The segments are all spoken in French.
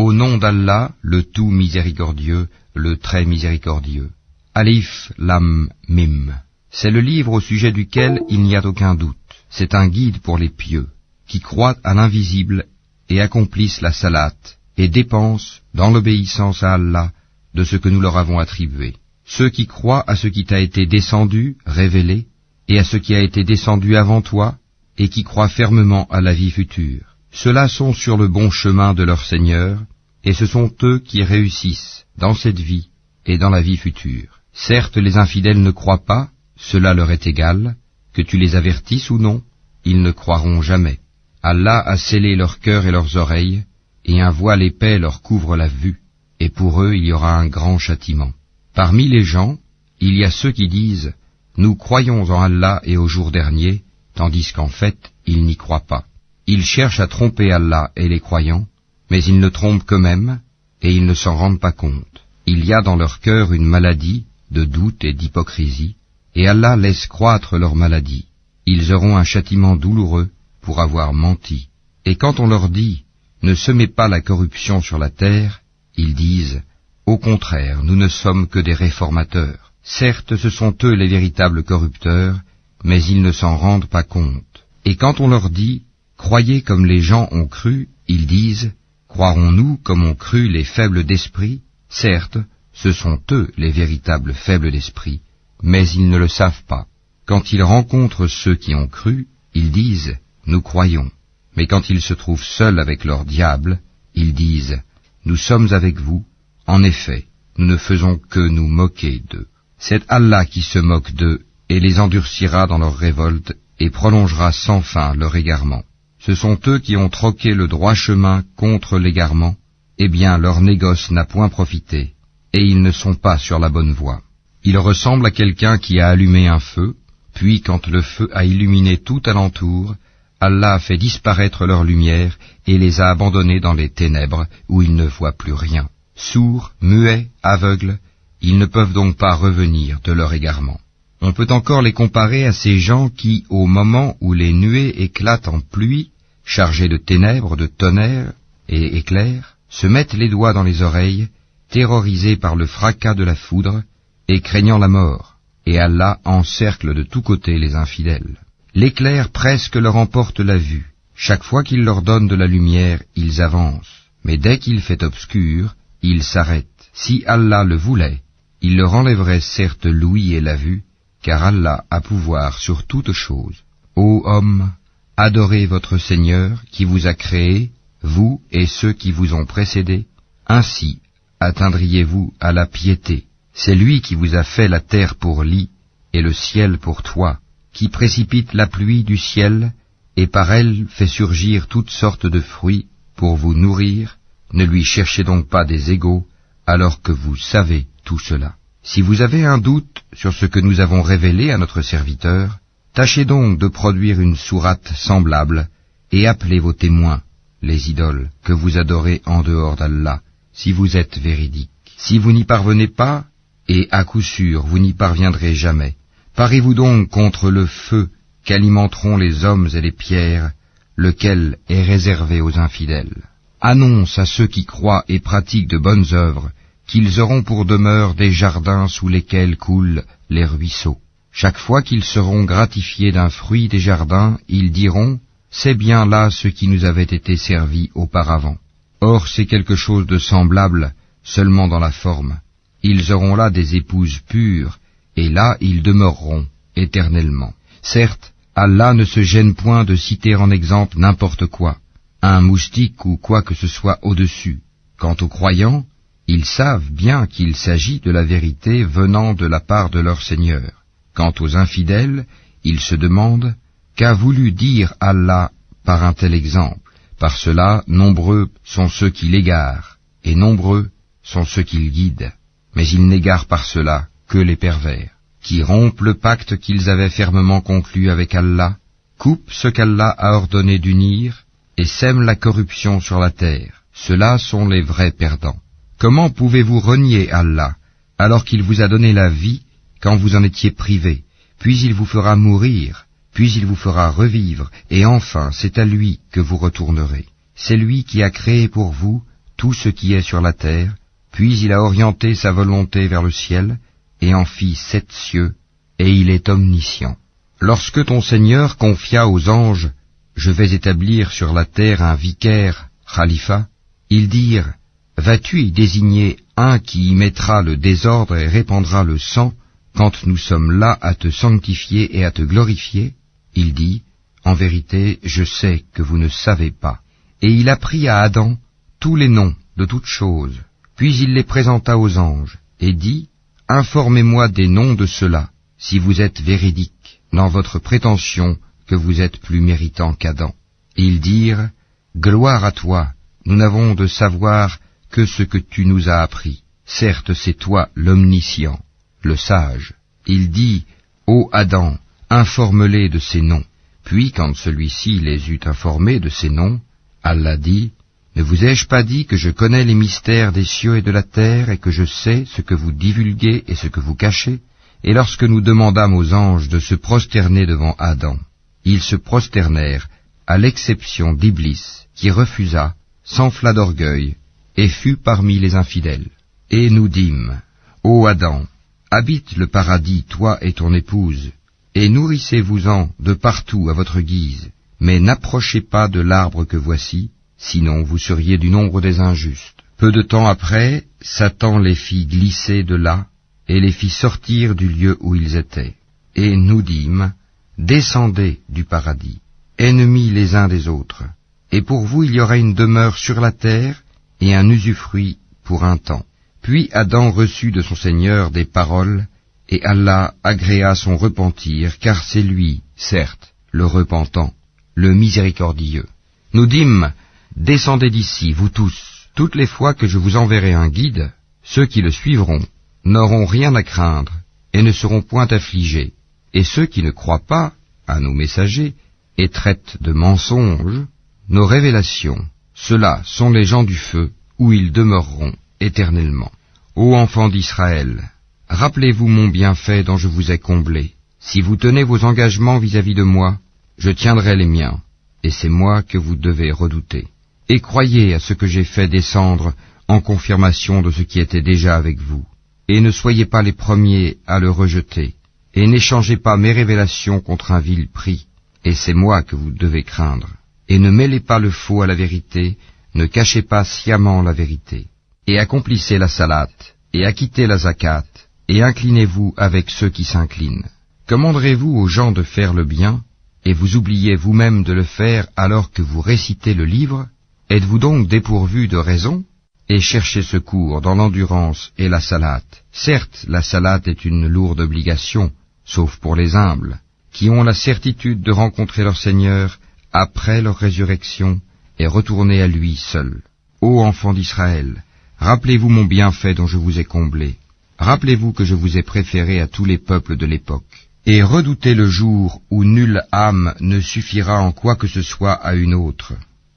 Au nom d'Allah, le tout miséricordieux, le très miséricordieux. Alif Lam Mim. C'est le livre au sujet duquel il n'y a aucun doute. C'est un guide pour les pieux, qui croient à l'invisible et accomplissent la salate, et dépensent, dans l'obéissance à Allah, de ce que nous leur avons attribué. Ceux qui croient à ce qui t'a été descendu, révélé, et à ce qui a été descendu avant toi, et qui croient fermement à la vie future. Ceux-là sont sur le bon chemin de leur Seigneur, et ce sont eux qui réussissent dans cette vie et dans la vie future. Certes, les infidèles ne croient pas, cela leur est égal, que tu les avertisses ou non, ils ne croiront jamais. Allah a scellé leur cœur et leurs oreilles, et un voile épais leur couvre la vue, et pour eux il y aura un grand châtiment. Parmi les gens, il y a ceux qui disent « Nous croyons en Allah et au jour dernier », tandis qu'en fait, ils n'y croient pas. Ils cherchent à tromper Allah et les croyants, mais ils ne trompent qu'eux-mêmes, et ils ne s'en rendent pas compte. Il y a dans leur cœur une maladie de doute et d'hypocrisie, et Allah laisse croître leur maladie. Ils auront un châtiment douloureux pour avoir menti. Et quand on leur dit « Ne semez pas la corruption sur la terre », ils disent « Au contraire, nous ne sommes que des réformateurs. » Certes, ce sont eux les véritables corrupteurs, mais ils ne s'en rendent pas compte. Et quand on leur dit « Croyez comme les gens ont cru », ils disent « Croirons-nous comme ont cru les faibles d'esprit ?» Certes, ce sont eux les véritables faibles d'esprit, mais ils ne le savent pas. Quand ils rencontrent ceux qui ont cru, ils disent « Nous croyons ». Mais quand ils se trouvent seuls avec leur diable, ils disent « Nous sommes avec vous. En effet, nous ne faisons que nous moquer d'eux. » C'est Allah qui se moque d'eux et les endurcira dans leur révolte et prolongera sans fin leur égarement. Ce sont eux qui ont troqué le droit chemin contre l'égarement. Eh bien, leur négoce n'a point profité, et ils ne sont pas sur la bonne voie. Ils ressemblent à quelqu'un qui a allumé un feu, puis quand le feu a illuminé tout alentour, Allah a fait disparaître leur lumière et les a abandonnés dans les ténèbres où ils ne voient plus rien. Sourds, muets, aveugles, ils ne peuvent donc pas revenir de leur égarement. On peut encore les comparer à ces gens qui, au moment où les nuées éclatent en pluie, chargées de ténèbres, de tonnerre et éclairs, se mettent les doigts dans les oreilles, terrorisés par le fracas de la foudre et craignant la mort, et Allah encercle de tous côtés les infidèles. L'éclair presque leur emporte la vue. Chaque fois qu'il leur donne de la lumière, ils avancent, mais dès qu'il fait obscur, ils s'arrêtent. Si Allah le voulait, il leur enlèverait certes l'ouïe et la vue, car Allah a pouvoir sur toutes choses. Ô hommes, adorez votre Seigneur qui vous a créé, vous et ceux qui vous ont précédés, ainsi atteindriez-vous à la piété. C'est lui qui vous a fait la terre pour lit et le ciel pour toit, qui précipite la pluie du ciel et par elle fait surgir toutes sortes de fruits pour vous nourrir. Ne lui cherchez donc pas des égaux alors que vous savez tout cela. Si vous avez un doute sur ce que nous avons révélé à notre serviteur, tâchez donc de produire une sourate semblable et appelez vos témoins, les idoles que vous adorez en dehors d'Allah, si vous êtes véridiques. Si vous n'y parvenez pas, et à coup sûr vous n'y parviendrez jamais, parez-vous donc contre le feu qu'alimenteront les hommes et les pierres, lequel est réservé aux infidèles. Annonce à ceux qui croient et pratiquent de bonnes œuvres qu'ils auront pour demeure des jardins sous lesquels coulent les ruisseaux. Chaque fois qu'ils seront gratifiés d'un fruit des jardins, ils diront « C'est bien là ce qui nous avait été servi auparavant. » Or c'est quelque chose de semblable, seulement dans la forme. Ils auront là des épouses pures, et là ils demeureront éternellement. Certes, Allah ne se gêne point de citer en exemple n'importe quoi, un moustique ou quoi que ce soit au-dessus. Quant aux croyants, ils savent bien qu'il s'agit de la vérité venant de la part de leur Seigneur. Quant aux infidèles, ils se demandent « Qu'a voulu dire Allah par un tel exemple ?» Par cela, nombreux sont ceux qui l'égarent, et nombreux sont ceux qui le guident. Mais ils n'égarent par cela que les pervers, qui rompent le pacte qu'ils avaient fermement conclu avec Allah, coupent ce qu'Allah a ordonné d'unir, et sèment la corruption sur la terre. Ceux-là sont les vrais perdants. Comment pouvez-vous renier Allah, alors qu'il vous a donné la vie quand vous en étiez privés, puis il vous fera mourir, puis il vous fera revivre, et enfin c'est à lui que vous retournerez. C'est lui qui a créé pour vous tout ce qui est sur la terre, puis il a orienté sa volonté vers le ciel, et en fit 7 cieux, et il est omniscient. Lorsque ton Seigneur confia aux anges, « Je vais établir sur la terre un vicaire, khalifa », ils dirent, « Vas-tu y désigner un qui y mettra le désordre et répandra le sang, quand nous sommes là à te sanctifier et à te glorifier ?» Il dit, « En vérité, je sais que vous ne savez pas. » Et il apprit à Adam tous les noms de toutes choses. Puis il les présenta aux anges, et dit, « Informez-moi des noms de ceux-là, si vous êtes véridiques dans votre prétention que vous êtes plus méritant qu'Adam. » Ils dirent, « Gloire à toi, nous n'avons de savoir que ce que tu nous as appris. Certes, c'est toi l'omniscient, le sage. » Il dit, « Ô Adam, informe-les de ces noms. » Puis, quand celui-ci les eut informés de ces noms, Allah dit, « Ne vous ai-je pas dit que je connais les mystères des cieux et de la terre, et que je sais ce que vous divulguez et ce que vous cachez ?» Et lorsque nous demandâmes aux anges de se prosterner devant Adam, ils se prosternèrent, à l'exception d'Iblis, qui refusa, s'enfla d'orgueil, et fut parmi les infidèles. Et nous dîmes, « Ô Adam, habite le paradis, toi et ton épouse, et nourrissez-vous-en de partout à votre guise, mais n'approchez pas de l'arbre que voici, sinon vous seriez du nombre des injustes. » Peu de temps après, Satan les fit glisser de là, et les fit sortir du lieu où ils étaient. Et nous dîmes, « Descendez du paradis, ennemis les uns des autres, et pour vous il y aura une demeure sur la terre, et un usufruit pour un temps. » Puis Adam reçut de son Seigneur des paroles, et Allah agréa son repentir, car c'est lui, certes, le repentant, le miséricordieux. Nous dîmes, « Descendez d'ici, vous tous, toutes les fois que je vous enverrai un guide, ceux qui le suivront n'auront rien à craindre, et ne seront point affligés, et ceux qui ne croient pas à nos messagers, et traitent de mensonges nos révélations, ceux-là sont les gens du feu, où ils demeureront éternellement. Ô enfants d'Israël, rappelez-vous mon bienfait dont je vous ai comblé. Si vous tenez vos engagements vis-à-vis de moi, je tiendrai les miens, et c'est moi que vous devez redouter. Et croyez à ce que j'ai fait descendre en confirmation de ce qui était déjà avec vous. Et ne soyez pas les premiers à le rejeter, et n'échangez pas mes révélations contre un vil prix, et c'est moi que vous devez craindre. Et ne mêlez pas le faux à la vérité, ne cachez pas sciemment la vérité. Et accomplissez la salate, et acquittez la zakat, et inclinez-vous avec ceux qui s'inclinent. Commanderez-vous aux gens de faire le bien, et vous oubliez vous-même de le faire alors que vous récitez le livre? Êtes-vous donc dépourvu de raison? Et cherchez secours dans l'endurance et la salate. Certes, la salate est une lourde obligation, sauf pour les humbles, qui ont la certitude de rencontrer leur Seigneur après leur résurrection et retourner à lui seul. Ô enfants d'Israël, rappelez-vous mon bienfait dont je vous ai comblé. Rappelez-vous que je vous ai préféré à tous les peuples de l'époque. Et redoutez le jour où nulle âme ne suffira en quoi que ce soit à une autre,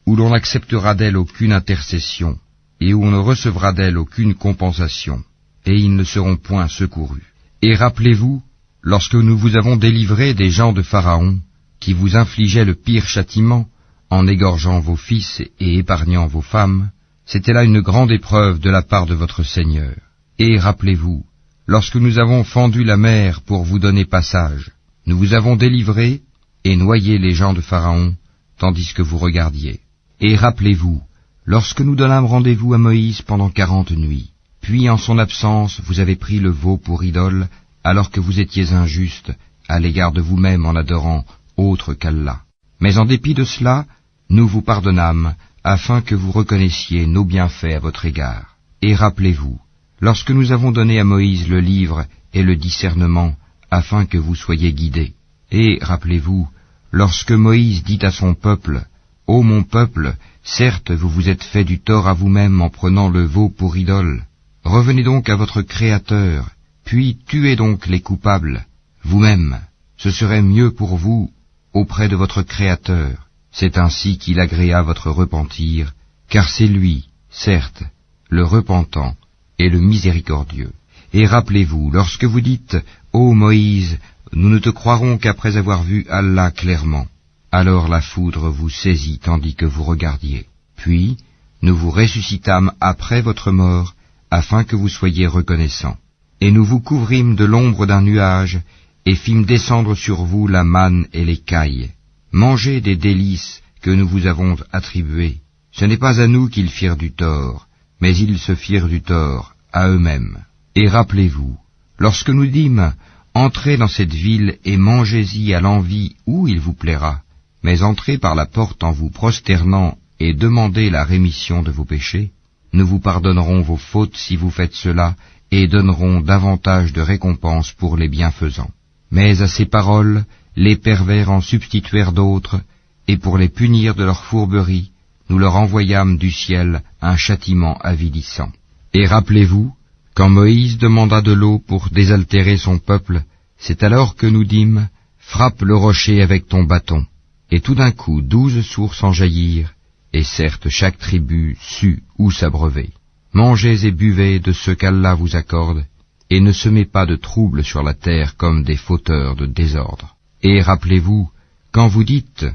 où l'on n'acceptera d'elle aucune intercession, et où on ne recevra d'elle aucune compensation, et ils ne seront point secourus. Et rappelez-vous, lorsque nous vous avons délivré des gens de Pharaon, qui vous infligeaient le pire châtiment, en égorgeant vos fils et épargnant vos femmes, c'était là une grande épreuve de la part de votre Seigneur. Et rappelez-vous, lorsque nous avons fendu la mer pour vous donner passage, nous vous avons délivré et noyé les gens de Pharaon, tandis que vous regardiez. Et rappelez-vous, lorsque nous donnâmes rendez-vous à Moïse pendant 40 nuits, puis en son absence vous avez pris le veau pour idole, alors que vous étiez injuste à l'égard de vous-même en adorant autre qu'Allah. Mais en dépit de cela, nous vous pardonnâmes, afin que vous reconnaissiez nos bienfaits à votre égard. Et rappelez-vous, lorsque nous avons donné à Moïse le livre et le discernement, afin que vous soyez guidés. Et rappelez-vous, lorsque Moïse dit à son peuple, « Ô mon peuple, certes vous vous êtes fait du tort à vous-même en prenant le veau pour idole. Revenez donc à votre Créateur, puis tuez donc les coupables, vous-même. Ce serait mieux pour vous auprès de votre Créateur. C'est ainsi qu'il agréa votre repentir, car c'est lui, certes, le repentant et le miséricordieux. Et rappelez-vous, lorsque vous dites, « Ô Moïse, nous ne te croirons qu'après avoir vu Allah clairement », alors la foudre vous saisit tandis que vous regardiez. Puis, nous vous ressuscitâmes après votre mort, afin que vous soyez reconnaissants. Et nous vous couvrîmes de l'ombre d'un nuage, et fîmes descendre sur vous la manne et l'écaille. Mangez des délices que nous vous avons attribuées. Ce n'est pas à nous qu'ils firent du tort, mais ils se firent du tort à eux-mêmes. Et rappelez-vous, lorsque nous dîmes, entrez dans cette ville et mangez-y à l'envi où il vous plaira, mais entrez par la porte en vous prosternant et demandez la rémission de vos péchés. Nous vous pardonnerons vos fautes si vous faites cela, et donnerons davantage de récompenses pour les bienfaisants. Mais à ces paroles, les pervers en substituèrent d'autres, et pour les punir de leur fourberie, nous leur envoyâmes du ciel un châtiment avilissant. Et rappelez-vous, quand Moïse demanda de l'eau pour désaltérer son peuple, c'est alors que nous dîmes, frappe le rocher avec ton bâton. Et tout d'un coup 12 sources en jaillirent, et certes chaque tribu sut où s'abreuver. Mangez et buvez de ce qu'Allah vous accorde, et ne semez pas de trouble sur la terre comme des fauteurs de désordre. Et rappelez-vous, quand vous dites,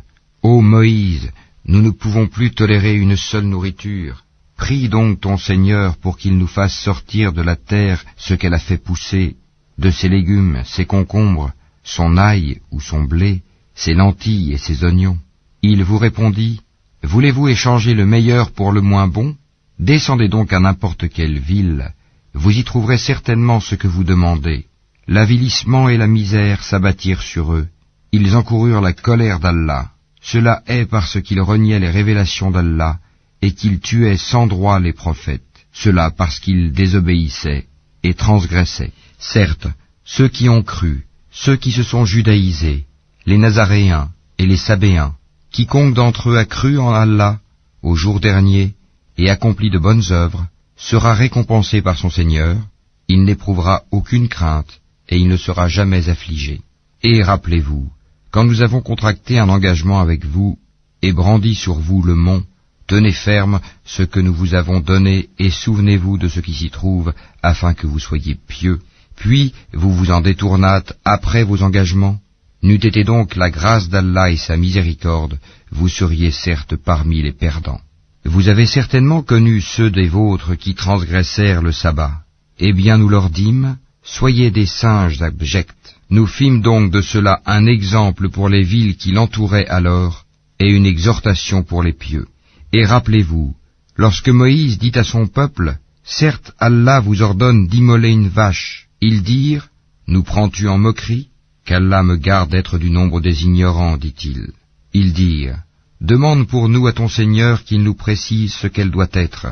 ô Moïse, nous ne pouvons plus tolérer une seule nourriture, prie donc ton Seigneur pour qu'il nous fasse sortir de la terre ce qu'elle a fait pousser, de ses légumes, ses concombres, son ail ou son blé, ses lentilles et ses oignons. Il vous répondit, voulez-vous échanger le meilleur pour le moins bon? Descendez donc à n'importe quelle ville, vous y trouverez certainement ce que vous demandez. L'avilissement et la misère s'abattirent sur eux, ils encoururent la colère d'Allah. Cela est parce qu'ils reniaient les révélations d'Allah et qu'ils tuaient sans droit les prophètes. Cela parce qu'ils désobéissaient et transgressaient. Certes, ceux qui ont cru, ceux qui se sont judaïsés, les Nazaréens et les Sabéens, quiconque d'entre eux a cru en Allah au jour dernier et accompli de bonnes œuvres, sera récompensé par son Seigneur, il n'éprouvera aucune crainte et il ne sera jamais affligé. Et rappelez-vous, quand nous avons contracté un engagement avec vous et brandi sur vous le mont, tenez ferme ce que nous vous avons donné et souvenez-vous de ce qui s'y trouve afin que vous soyez pieux. Puis vous vous en détournâtes après vos engagements. N'eût été donc la grâce d'Allah et sa miséricorde, vous seriez certes parmi les perdants. Vous avez certainement connu ceux des vôtres qui transgressèrent le sabbat. Eh bien nous leur dîmes, soyez des singes abjects. Nous fîmes donc de cela un exemple pour les villes qui l'entouraient alors, et une exhortation pour les pieux. Et rappelez-vous, lorsque Moïse dit à son peuple, « Certes, Allah vous ordonne d'immoler une vache », ils dirent, « Nous prends-tu en moquerie ?» Qu'Allah me garde d'être du nombre des ignorants, dit-il. Ils dirent, « Demande pour nous à ton Seigneur qu'il nous précise ce qu'elle doit être. »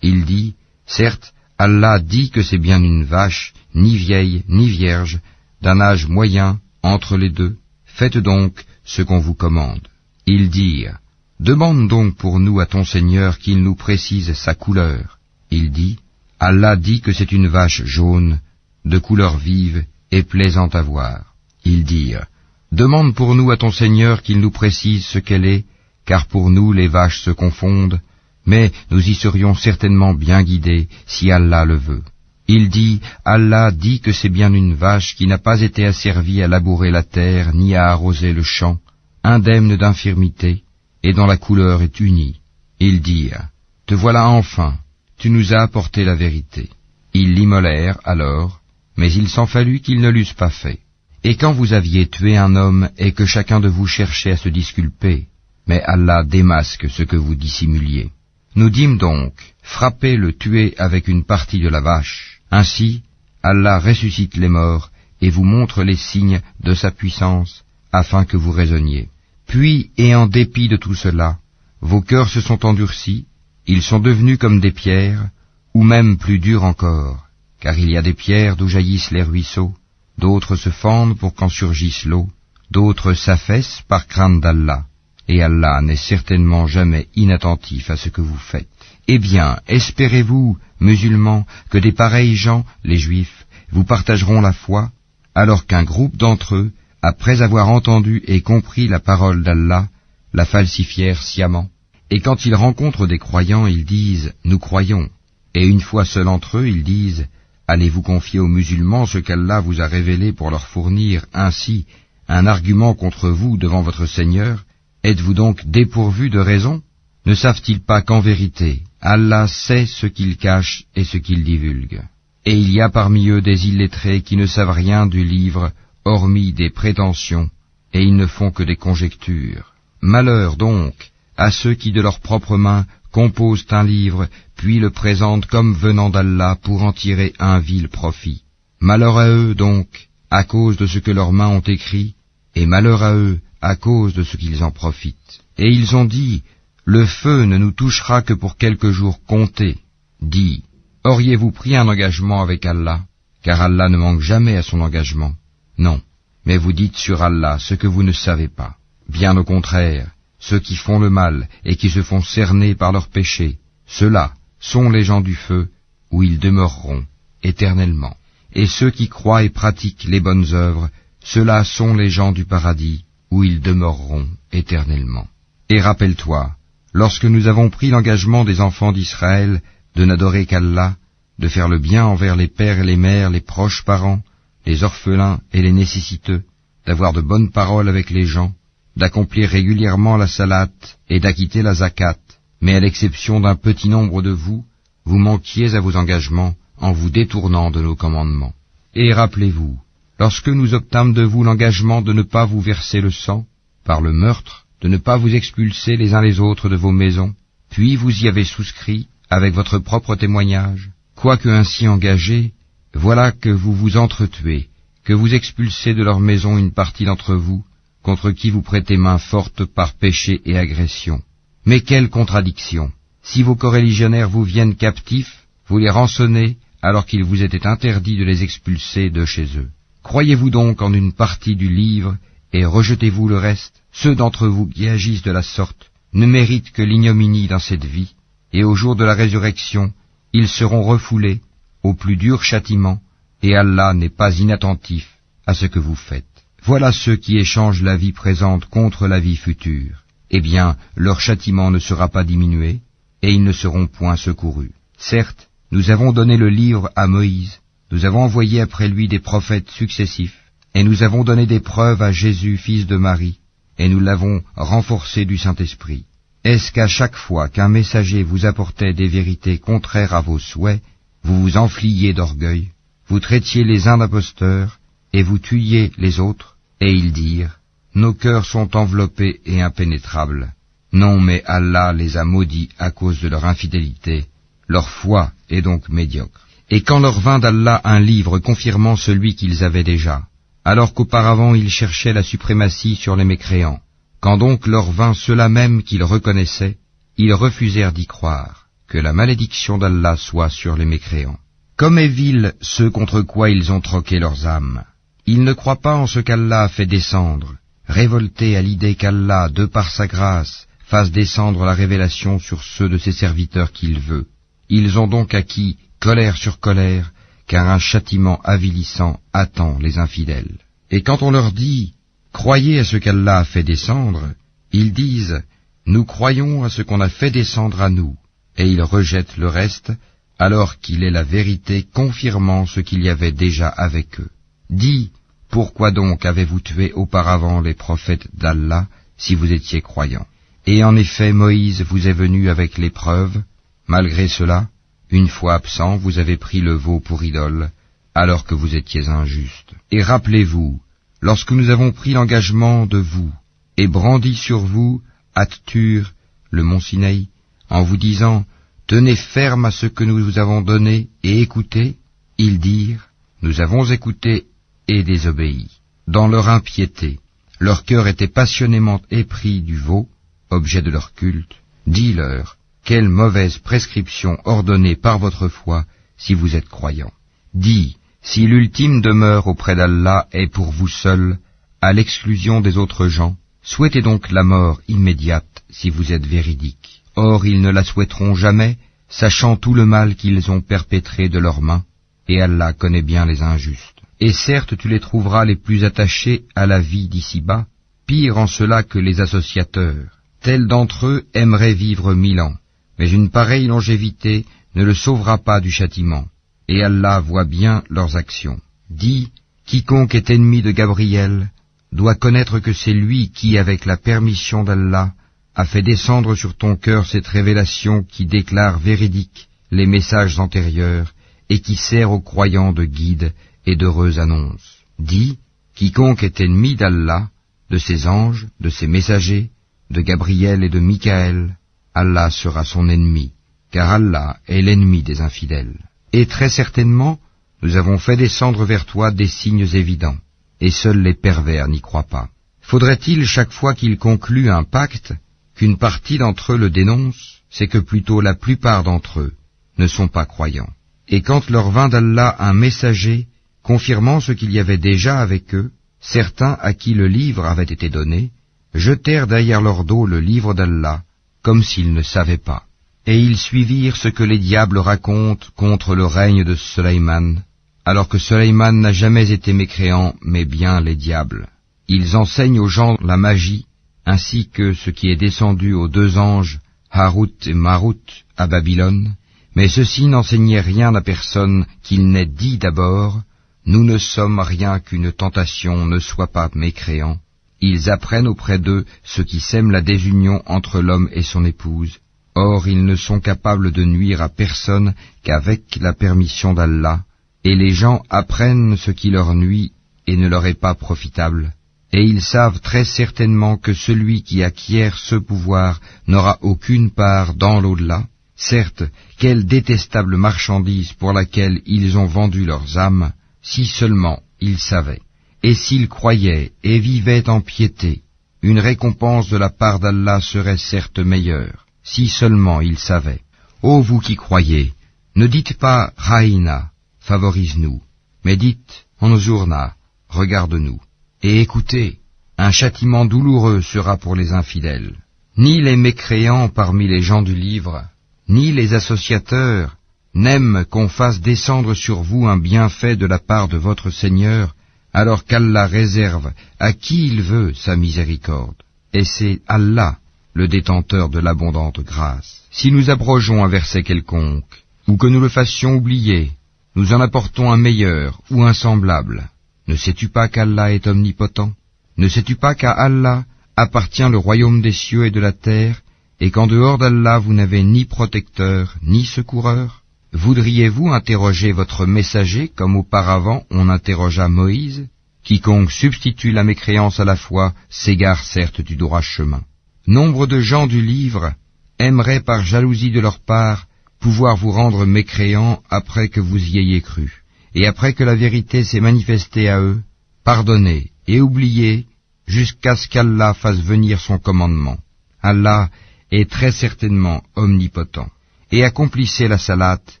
Il dit, « Certes, Allah dit que c'est bien une vache, ni vieille, ni vierge, d'un âge moyen, entre les deux. Faites donc ce qu'on vous commande. » Ils dirent, « Demande donc pour nous à ton Seigneur qu'il nous précise sa couleur. » Il dit, « Allah dit que c'est une vache jaune, de couleur vive et plaisante à voir. » Ils dirent, « Demande pour nous à ton Seigneur qu'il nous précise ce qu'elle est, car pour nous les vaches se confondent, mais nous y serions certainement bien guidés si Allah le veut. » Il dit, « Allah dit que c'est bien une vache qui n'a pas été asservie à labourer la terre ni à arroser le champ, indemne d'infirmité, et dont la couleur est unie. » Ils dirent, « Te voilà enfin, tu nous as apporté la vérité. » Ils l'immolèrent alors, mais il s'en fallut qu'ils ne l'eussent pas fait. Et quand vous aviez tué un homme et que chacun de vous cherchait à se disculper, mais Allah démasque ce que vous dissimuliez. Nous dîmes donc, frappez le tué avec une partie de la vache. Ainsi, Allah ressuscite les morts et vous montre les signes de sa puissance, afin que vous raisonniez. Puis, et en dépit de tout cela, vos cœurs se sont endurcis, ils sont devenus comme des pierres, ou même plus durs encore, car il y a des pierres d'où jaillissent les ruisseaux, d'autres se fendent pour qu'en surgisse l'eau, d'autres s'affaissent par crainte d'Allah, et Allah n'est certainement jamais inattentif à ce que vous faites. Eh bien, espérez-vous, musulmans, que des pareils gens, les juifs, vous partageront la foi, alors qu'un groupe d'entre eux, après avoir entendu et compris la parole d'Allah, la falsifièrent sciemment. Et quand ils rencontrent des croyants, ils disent « Nous croyons ». Et une fois seuls entre eux, ils disent « Allez-vous confier aux musulmans ce qu'Allah vous a révélé pour leur fournir ainsi un argument contre vous devant votre Seigneur? Êtes-vous donc dépourvus de raison? Ne savent-ils pas qu'en vérité, Allah sait ce qu'ils cachent et ce qu'ils divulguent. Et il y a parmi eux des illettrés qui ne savent rien du livre, hormis des prétentions, et ils ne font que des conjectures. Malheur donc à ceux qui de leurs propres mains composent un livre, puis le présentent comme venant d'Allah pour en tirer un vil profit. Malheur à eux donc, à cause de ce que leurs mains ont écrit, et malheur à eux à cause de ce qu'ils en profitent. Et ils ont dit, le feu ne nous touchera que pour quelques jours comptés. Dis, auriez-vous pris un engagement avec Allah, car Allah ne manque jamais à son engagement? Non, mais vous dites sur Allah ce que vous ne savez pas. Bien au contraire, ceux qui font le mal et qui se font cerner par leurs péchés, ceux-là sont les gens du feu, où ils demeureront éternellement. Et ceux qui croient et pratiquent les bonnes œuvres, ceux-là sont les gens du paradis, où ils demeureront éternellement. Et rappelle-toi, lorsque nous avons pris l'engagement des enfants d'Israël de n'adorer qu'Allah, de faire le bien envers les pères et les mères, les proches parents, les orphelins et les nécessiteux, d'avoir de bonnes paroles avec les gens, d'accomplir régulièrement la salate et d'acquitter la zakat, mais à l'exception d'un petit nombre de vous, vous manquiez à vos engagements en vous détournant de nos commandements. Et rappelez-vous, lorsque nous obtîmes de vous l'engagement de ne pas vous verser le sang, par le meurtre, de ne pas vous expulser les uns les autres de vos maisons, puis vous y avez souscrit avec votre propre témoignage, quoique ainsi engagés, voilà que vous vous entretuez, que vous expulsez de leur maison une partie d'entre vous, contre qui vous prêtez main forte par péché et agression. Mais quelle contradiction! Si vos coreligionnaires vous viennent captifs, vous les rançonnez alors qu'il vous était interdit de les expulser de chez eux. Croyez-vous donc en une partie du livre et rejetez-vous le reste? Ceux d'entre vous qui agissent de la sorte ne méritent que l'ignominie dans cette vie, et au jour de la résurrection, ils seront refoulés au plus dur châtiment, et Allah n'est pas inattentif à ce que vous faites. Voilà ceux qui échangent la vie présente contre la vie future. Eh bien, leur châtiment ne sera pas diminué, et ils ne seront point secourus. Certes, nous avons donné le livre à Moïse, nous avons envoyé après lui des prophètes successifs, et nous avons donné des preuves à Jésus, fils de Marie, et nous l'avons renforcé du Saint-Esprit. Est-ce qu'à chaque fois qu'un messager vous apportait des vérités contraires à vos souhaits, vous vous enfliez d'orgueil, vous traitiez les uns d'imposteurs, et vous tuiez les autres? Et ils dirent, nos cœurs sont enveloppés et impénétrables. Non, mais Allah les a maudits à cause de leur infidélité. Leur foi est donc médiocre. Et quand leur vint d'Allah un livre confirmant celui qu'ils avaient déjà, alors qu'auparavant ils cherchaient la suprématie sur les mécréants, quand donc leur vint cela même qu'ils reconnaissaient, ils refusèrent d'y croire, que la malédiction d'Allah soit sur les mécréants. Comme est vil ceux contre quoi ils ont troqué leurs âmes. Ils ne croient pas en ce qu'Allah a fait descendre, révoltés à l'idée qu'Allah, de par sa grâce, fasse descendre la révélation sur ceux de ses serviteurs qu'il veut. Ils ont donc acquis colère sur colère, car un châtiment avilissant attend les infidèles. Et quand on leur dit « Croyez à ce qu'Allah a fait descendre », ils disent « Nous croyons à ce qu'on a fait descendre à nous », et ils rejettent le reste, alors qu'il est la vérité confirmant ce qu'il y avait déjà avec eux. Dis, pourquoi donc avez-vous tué auparavant les prophètes d'Allah, si vous étiez croyants? Et en effet, Moïse vous est venu avec les preuves. Malgré cela, une fois absent, vous avez pris le veau pour idole, alors que vous étiez injuste. Et rappelez-vous, lorsque nous avons pris l'engagement de vous, et brandi sur vous, At-Tur, le mont Sinaï, en vous disant, tenez ferme à ce que nous vous avons donné, et écoutez, ils dirent, nous avons écouté et désobéi. Dans leur impiété, leur cœur était passionnément épris du veau, objet de leur culte. Dis-leur, quelle mauvaise prescription ordonnée par votre foi, si vous êtes croyants. Dis, si l'ultime demeure auprès d'Allah est pour vous seul, à l'exclusion des autres gens, souhaitez donc la mort immédiate, si vous êtes véridiques. Or ils ne la souhaiteront jamais, sachant tout le mal qu'ils ont perpétré de leurs mains, et Allah connaît bien les injustes. Et certes tu les trouveras les plus attachés à la vie d'ici-bas, pire en cela que les associateurs. Tels d'entre eux aimeraient vivre 1000 ans, mais une pareille longévité ne le sauvera pas du châtiment, et Allah voit bien leurs actions. Dis, quiconque est ennemi de Gabriel doit connaître que c'est lui qui, avec la permission d'Allah, a fait descendre sur ton cœur cette révélation qui déclare véridiques les messages antérieurs et qui sert aux croyants de guide et d'heureuse annonce. Dis, quiconque est ennemi d'Allah, de ses anges, de ses messagers, de Gabriel et de Michaël, Allah sera son ennemi, car Allah est l'ennemi des infidèles. Et très certainement, nous avons fait descendre vers toi des signes évidents, et seuls les pervers n'y croient pas. Faudrait-il chaque fois qu'ils concluent un pacte, qu'une partie d'entre eux le dénonce? C'est que plutôt la plupart d'entre eux ne sont pas croyants. Et quand leur vint d'Allah un messager, confirmant ce qu'il y avait déjà avec eux, certains à qui le livre avait été donné, jetèrent derrière leur dos le livre d'Allah, comme s'ils ne savaient pas. Et ils suivirent ce que les diables racontent contre le règne de Sulayman, alors que Sulayman n'a jamais été mécréant, mais bien les diables. Ils enseignent aux gens la magie, ainsi que ce qui est descendu aux deux anges, Harut et Marut, à Babylone, mais ceux-ci n'enseignaient rien à personne qu'il n'ait dit d'abord, « Nous ne sommes rien qu'une tentation, ne sois pas mécréant ». Ils apprennent auprès d'eux ce qui sème la désunion entre l'homme et son épouse. Or, ils ne sont capables de nuire à personne qu'avec la permission d'Allah, et les gens apprennent ce qui leur nuit et ne leur est pas profitable. Et ils savent très certainement que celui qui acquiert ce pouvoir n'aura aucune part dans l'au-delà. Certes, quelle détestable marchandise pour laquelle ils ont vendu leurs âmes, si seulement ils savaient. Et s'ils croyaient et vivaient en piété, une récompense de la part d'Allah serait certes meilleure, si seulement ils savaient. Ô vous qui croyez, ne dites pas « Raïna », favorise-nous, mais dites « Enzourna », regarde-nous. Et écoutez, un châtiment douloureux sera pour les infidèles. Ni les mécréants parmi les gens du livre, ni les associateurs, n'aiment qu'on fasse descendre sur vous un bienfait de la part de votre Seigneur, alors qu'Allah réserve à qui il veut sa miséricorde. Et c'est Allah, le détenteur de l'abondante grâce. Si nous abrogeons un verset quelconque, ou que nous le fassions oublier, nous en apportons un meilleur ou un semblable. Ne sais-tu pas qu'Allah est omnipotent? Ne sais-tu pas qu'à Allah appartient le royaume des cieux et de la terre, et qu'en dehors d'Allah vous n'avez ni protecteur, ni secoureur? Voudriez-vous interroger votre messager comme auparavant on interrogea Moïse? Quiconque substitue la mécréance à la foi s'égare certes du droit chemin. Nombre de gens du livre aimeraient par jalousie de leur part pouvoir vous rendre mécréants après que vous y ayez cru, et après que la vérité s'est manifestée à eux, pardonnez et oubliez jusqu'à ce qu'Allah fasse venir son commandement. Allah est très certainement omnipotent. Et accomplissez la salate,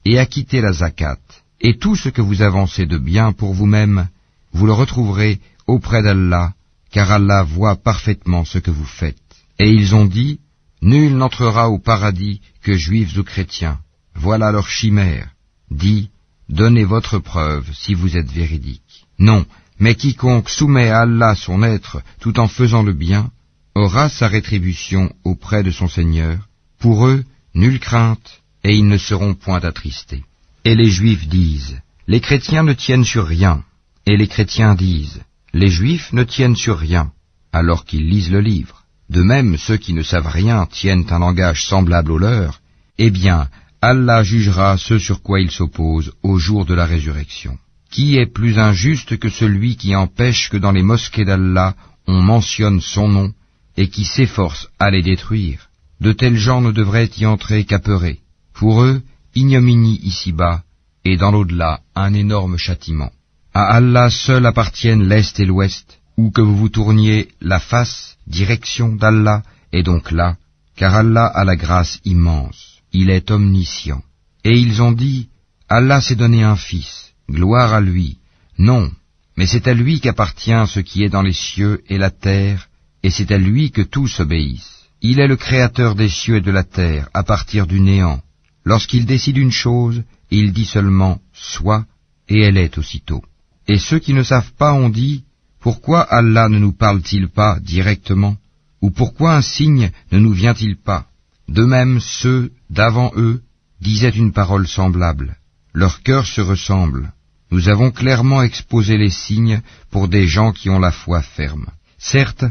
et acquittez la zakat, et tout ce que vous avancez de bien pour vous-même, vous le retrouverez auprès d'Allah, car Allah voit parfaitement ce que vous faites. Et ils ont dit, nul n'entrera au paradis que juifs ou chrétiens. Voilà leur chimère. Dis, donnez votre preuve si vous êtes véridique. Non, mais quiconque soumet à Allah son être tout en faisant le bien, aura sa rétribution auprès de son Seigneur. Pour eux, nulle crainte, et ils ne seront point attristés. Et les Juifs disent, les chrétiens ne tiennent sur rien. Et les chrétiens disent, les Juifs ne tiennent sur rien, alors qu'ils lisent le livre. De même, ceux qui ne savent rien tiennent un langage semblable au leur. Eh bien, Allah jugera ce sur quoi ils s'opposent au jour de la résurrection. Qui est plus injuste que celui qui empêche que dans les mosquées d'Allah on mentionne son nom et qui s'efforce à les détruire? De tels gens ne devraient y entrer qu'apeurés. Pour eux, ignominie ici-bas, et dans l'au-delà, un énorme châtiment. À Allah seul appartiennent l'Est et l'Ouest, où que vous vous tourniez la face, direction d'Allah, est donc là, car Allah a la grâce immense, il est omniscient. Et ils ont dit, Allah s'est donné un fils, gloire à lui. Non, mais c'est à lui qu'appartient ce qui est dans les cieux et la terre, et c'est à lui que tous obéissent. Il est le créateur des cieux et de la terre, à partir du néant. Lorsqu'il décide une chose, il dit seulement « soit » et elle est aussitôt. Et ceux qui ne savent pas ont dit « Pourquoi Allah ne nous parle-t-il pas directement » ou « Pourquoi un signe ne nous vient-il pas » De même, ceux d'avant eux disaient une parole semblable. Leurs cœurs se ressemblent. Nous avons clairement exposé les signes pour des gens qui ont la foi ferme. Certes,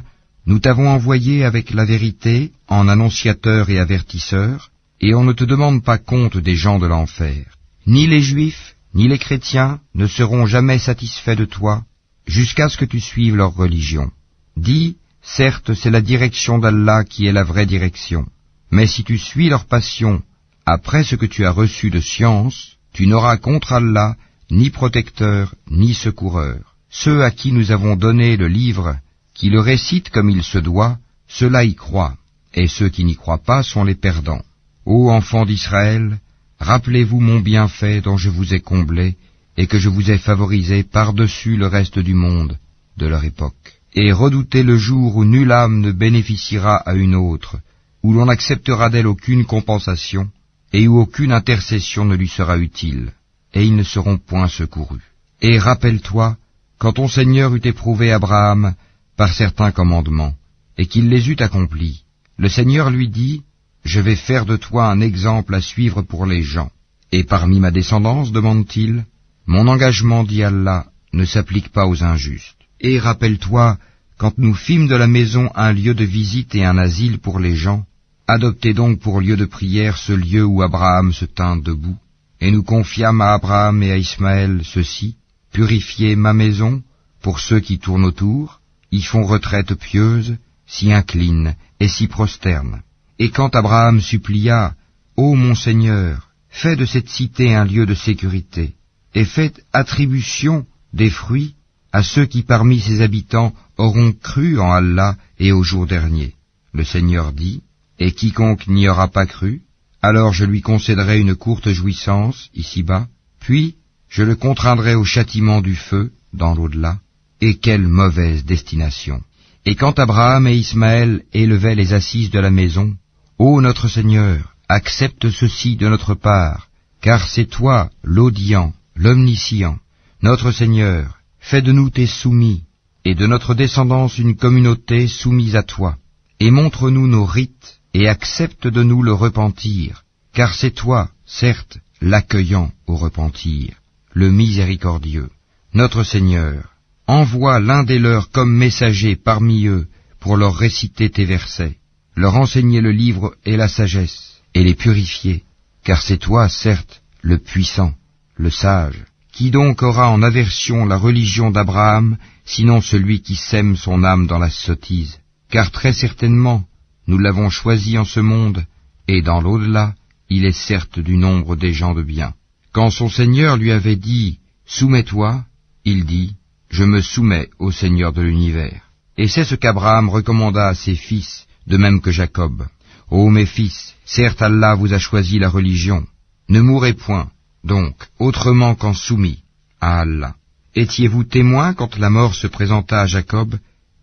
Nous t'avons envoyé avec la vérité en annonciateur et avertisseur, et on ne te demande pas compte des gens de l'enfer. Ni les Juifs, ni les chrétiens ne seront jamais satisfaits de toi, jusqu'à ce que tu suives leur religion. Dis, certes, c'est la direction d'Allah qui est la vraie direction, mais si tu suis leur passion, après ce que tu as reçu de science, tu n'auras contre Allah ni protecteur, ni secoureur. Ceux à qui nous avons donné le livre, qui le récitent comme il se doit, ceux-là y croient, et ceux qui n'y croient pas sont les perdants. Ô enfants d'Israël, rappelez-vous mon bienfait dont je vous ai comblé, et que je vous ai favorisé par-dessus le reste du monde, de leur époque. Et redoutez le jour où nulle âme ne bénéficiera à une autre, où l'on n'acceptera d'elle aucune compensation, et où aucune intercession ne lui sera utile, et ils ne seront point secourus. Et rappelle-toi, quand ton Seigneur eut éprouvé Abraham par certains commandements, et qu'il les eut accomplis, le Seigneur lui dit, « Je vais faire de toi un exemple à suivre pour les gens. » Et parmi ma descendance, demande-t-il, mon engagement, dit Allah, ne s'applique pas aux injustes. Et rappelle-toi, quand nous fîmes de la maison un lieu de visite et un asile pour les gens, adoptez donc pour lieu de prière ce lieu où Abraham se tint debout, et nous confiâmes à Abraham et à Ismaël ceci, purifiez ma maison, pour ceux qui tournent autour, y font retraite pieuse, s'y inclinent et s'y prosternent. Et quand Abraham supplia, ô mon Seigneur, fais de cette cité un lieu de sécurité, et faites attribution des fruits à ceux qui parmi ses habitants auront cru en Allah et au jour dernier. Le Seigneur dit, et quiconque n'y aura pas cru, alors je lui concéderai une courte jouissance ici-bas, puis je le contraindrai au châtiment du feu dans l'au-delà. Et quelle mauvaise destination! Et quand Abraham et Ismaël élevaient les assises de la maison, ô notre Seigneur, accepte ceci de notre part, car c'est toi, l'audient, l'omniscient, notre Seigneur, fais de nous tes soumis, et de notre descendance une communauté soumise à toi, et montre-nous nos rites, et accepte de nous le repentir, car c'est toi, certes, l'accueillant au repentir, le miséricordieux. Notre Seigneur, envoie l'un des leurs comme messager parmi eux pour leur réciter tes versets, leur enseigner le livre et la sagesse, et les purifier, car c'est toi, certes, le puissant, le sage. Qui donc aura en aversion la religion d'Abraham, sinon celui qui sème son âme dans la sottise? Car très certainement, nous l'avons choisi en ce monde, et dans l'au-delà, il est certes du nombre des gens de bien. Quand son Seigneur lui avait dit « Soumets-toi », il dit « Je me soumets au Seigneur de l'univers ». Et c'est ce qu'Abraham recommanda à ses fils, de même que Jacob. « Ô mes fils, certes Allah vous a choisi la religion. Ne mourrez point, donc, autrement qu'en soumis à Allah. Étiez-vous témoins quand la mort se présenta à Jacob,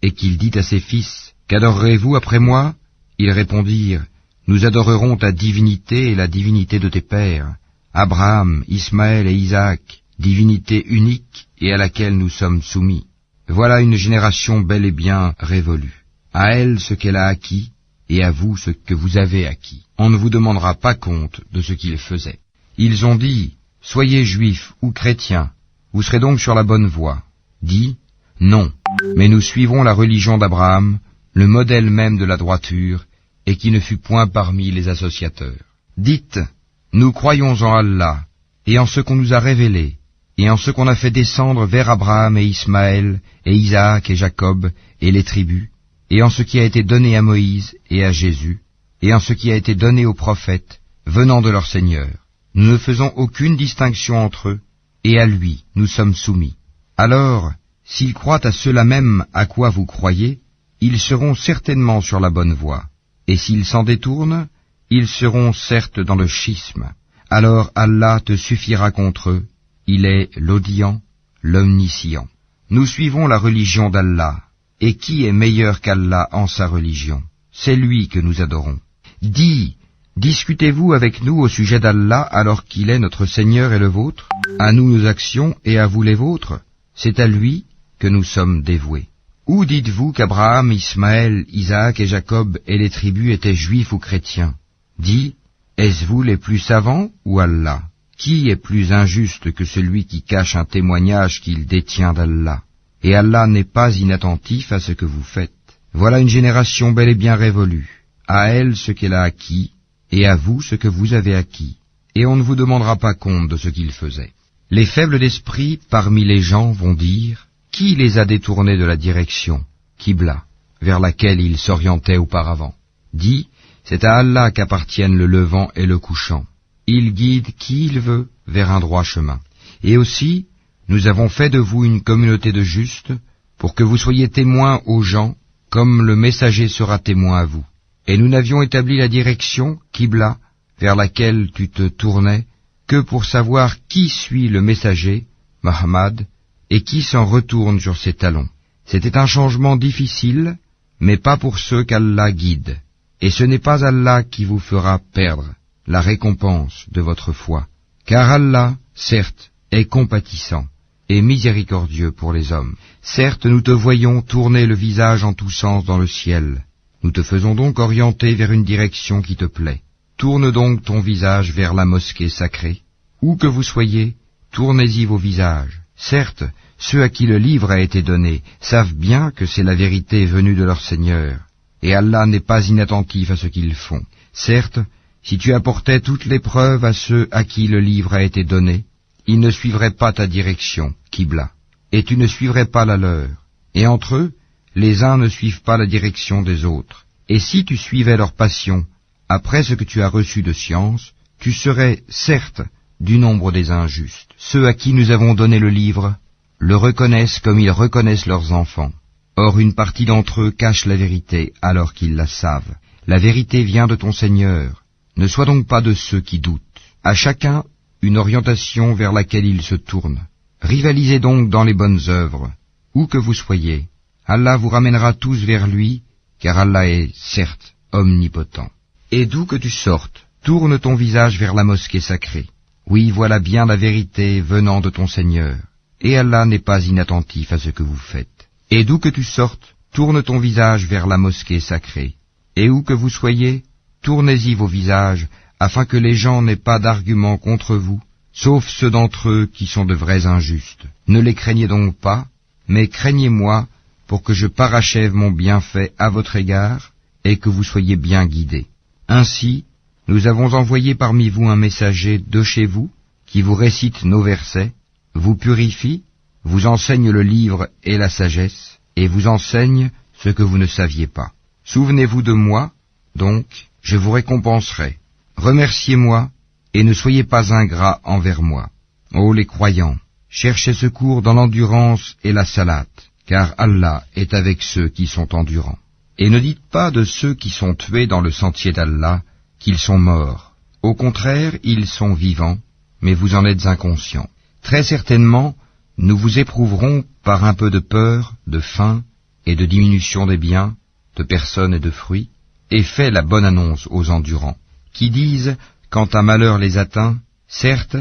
et qu'il dit à ses fils, « Qu'adorerez-vous après moi ?» Ils répondirent, « Nous adorerons ta divinité et la divinité de tes pères, Abraham, Ismaël et Isaac, divinité unique et à laquelle nous sommes soumis. Voilà une génération bel et bien révolue. À elle ce qu'elle a acquis, et à vous ce que vous avez acquis. On ne vous demandera pas compte de ce qu'ils faisaient. » Ils ont dit, « Soyez juifs ou chrétiens, vous serez donc sur la bonne voie. » Dis, « Non, mais nous suivrons la religion d'Abraham, le modèle même de la droiture, et qui ne fut point parmi les associateurs. » Dites, « Nous croyons en Allah, et en ce qu'on nous a révélé, et en ce qu'on a fait descendre vers Abraham et Ismaël, et Isaac et Jacob, et les tribus, et en ce qui a été donné à Moïse et à Jésus, et en ce qui a été donné aux prophètes, venant de leur Seigneur. Nous ne faisons aucune distinction entre eux, et à lui nous sommes soumis. Alors, s'ils croient à cela même à quoi vous croyez, ils seront certainement sur la bonne voie, et s'ils s'en détournent, ils seront certes dans le schisme. Alors Allah te suffira contre eux, il est l'audient, l'omniscient. Nous suivons la religion d'Allah, et qui est meilleur qu'Allah en sa religion? C'est lui que nous adorons. Dis, discutez-vous avec nous au sujet d'Allah alors qu'il est notre Seigneur et le vôtre? À nous nos actions et à vous les vôtres? C'est à lui que nous sommes dévoués. Ou dites-vous qu'Abraham, Ismaël, Isaac et Jacob et les tribus étaient juifs ou chrétiens? Dis, est-ce vous les plus savants ou Allah? Qui est plus injuste que celui qui cache un témoignage qu'il détient d'Allah? Et Allah n'est pas inattentif à ce que vous faites. Voilà une génération bel et bien révolue. À elle ce qu'elle a acquis, et à vous ce que vous avez acquis. Et on ne vous demandera pas compte de ce qu'ils faisaient. Les faibles d'esprit parmi les gens vont dire, qui les a détournés de la direction, Qibla, vers laquelle ils s'orientaient auparavant? Dis, c'est à Allah qu'appartiennent le levant et le couchant. Il guide qui il veut vers un droit chemin. Et aussi, nous avons fait de vous une communauté de justes, pour que vous soyez témoins aux gens, comme le messager sera témoin à vous. Et nous n'avions établi la direction, Qibla, vers laquelle tu te tournais, que pour savoir qui suit le messager, Muhammad, et qui s'en retourne sur ses talons. C'était un changement difficile, mais pas pour ceux qu'Allah guide. Et ce n'est pas Allah qui vous fera perdre la récompense de votre foi. Car Allah, certes, est compatissant et miséricordieux pour les hommes. Certes, nous te voyons tourner le visage en tous sens dans le ciel. Nous te faisons donc orienter vers une direction qui te plaît. Tourne donc ton visage vers la mosquée sacrée. Où que vous soyez, tournez-y vos visages. Certes, ceux à qui le livre a été donné savent bien que c'est la vérité venue de leur Seigneur, et Allah n'est pas inattentif à ce qu'ils font. Certes, si tu apportais toutes les preuves à ceux à qui le livre a été donné, ils ne suivraient pas ta direction, Qibla, et tu ne suivrais pas la leur. Et entre eux, les uns ne suivent pas la direction des autres. Et si tu suivais leur passion, après ce que tu as reçu de science, tu serais, certes, du nombre des injustes. Ceux à qui nous avons donné le livre le reconnaissent comme ils reconnaissent leurs enfants. Or une partie d'entre eux cache la vérité alors qu'ils la savent. La vérité vient de ton Seigneur. Ne sois donc pas de ceux qui doutent. À chacun, une orientation vers laquelle il se tourne. Rivalisez donc dans les bonnes œuvres, où que vous soyez. Allah vous ramènera tous vers lui, car Allah est, certes, omnipotent. Et d'où que tu sortes, tourne ton visage vers la mosquée sacrée. Oui, voilà bien la vérité venant de ton Seigneur, et Allah n'est pas inattentif à ce que vous faites. Et d'où que tu sortes, tourne ton visage vers la mosquée sacrée. Et où que vous soyez, tournez-y vos visages, afin que les gens n'aient pas d'arguments contre vous, sauf ceux d'entre eux qui sont de vrais injustes. Ne les craignez donc pas, mais craignez-moi, pour que je parachève mon bienfait à votre égard, et que vous soyez bien guidés. Ainsi, nous avons envoyé parmi vous un messager de chez vous, qui vous récite nos versets, vous purifie, vous enseigne le livre et la sagesse, et vous enseigne ce que vous ne saviez pas. Souvenez-vous de moi, donc, je vous récompenserai. Remerciez-moi, et ne soyez pas ingrats envers moi. Ô les croyants, cherchez secours dans l'endurance et la salate, car Allah est avec ceux qui sont endurants. Et ne dites pas de ceux qui sont tués dans le sentier d'Allah qu'ils sont morts. Au contraire, ils sont vivants, mais vous en êtes inconscients. Très certainement, nous vous éprouverons par un peu de peur, de faim et de diminution des biens, de personnes et de fruits, et fais la bonne annonce aux endurants, qui disent, quand un malheur les atteint, certes,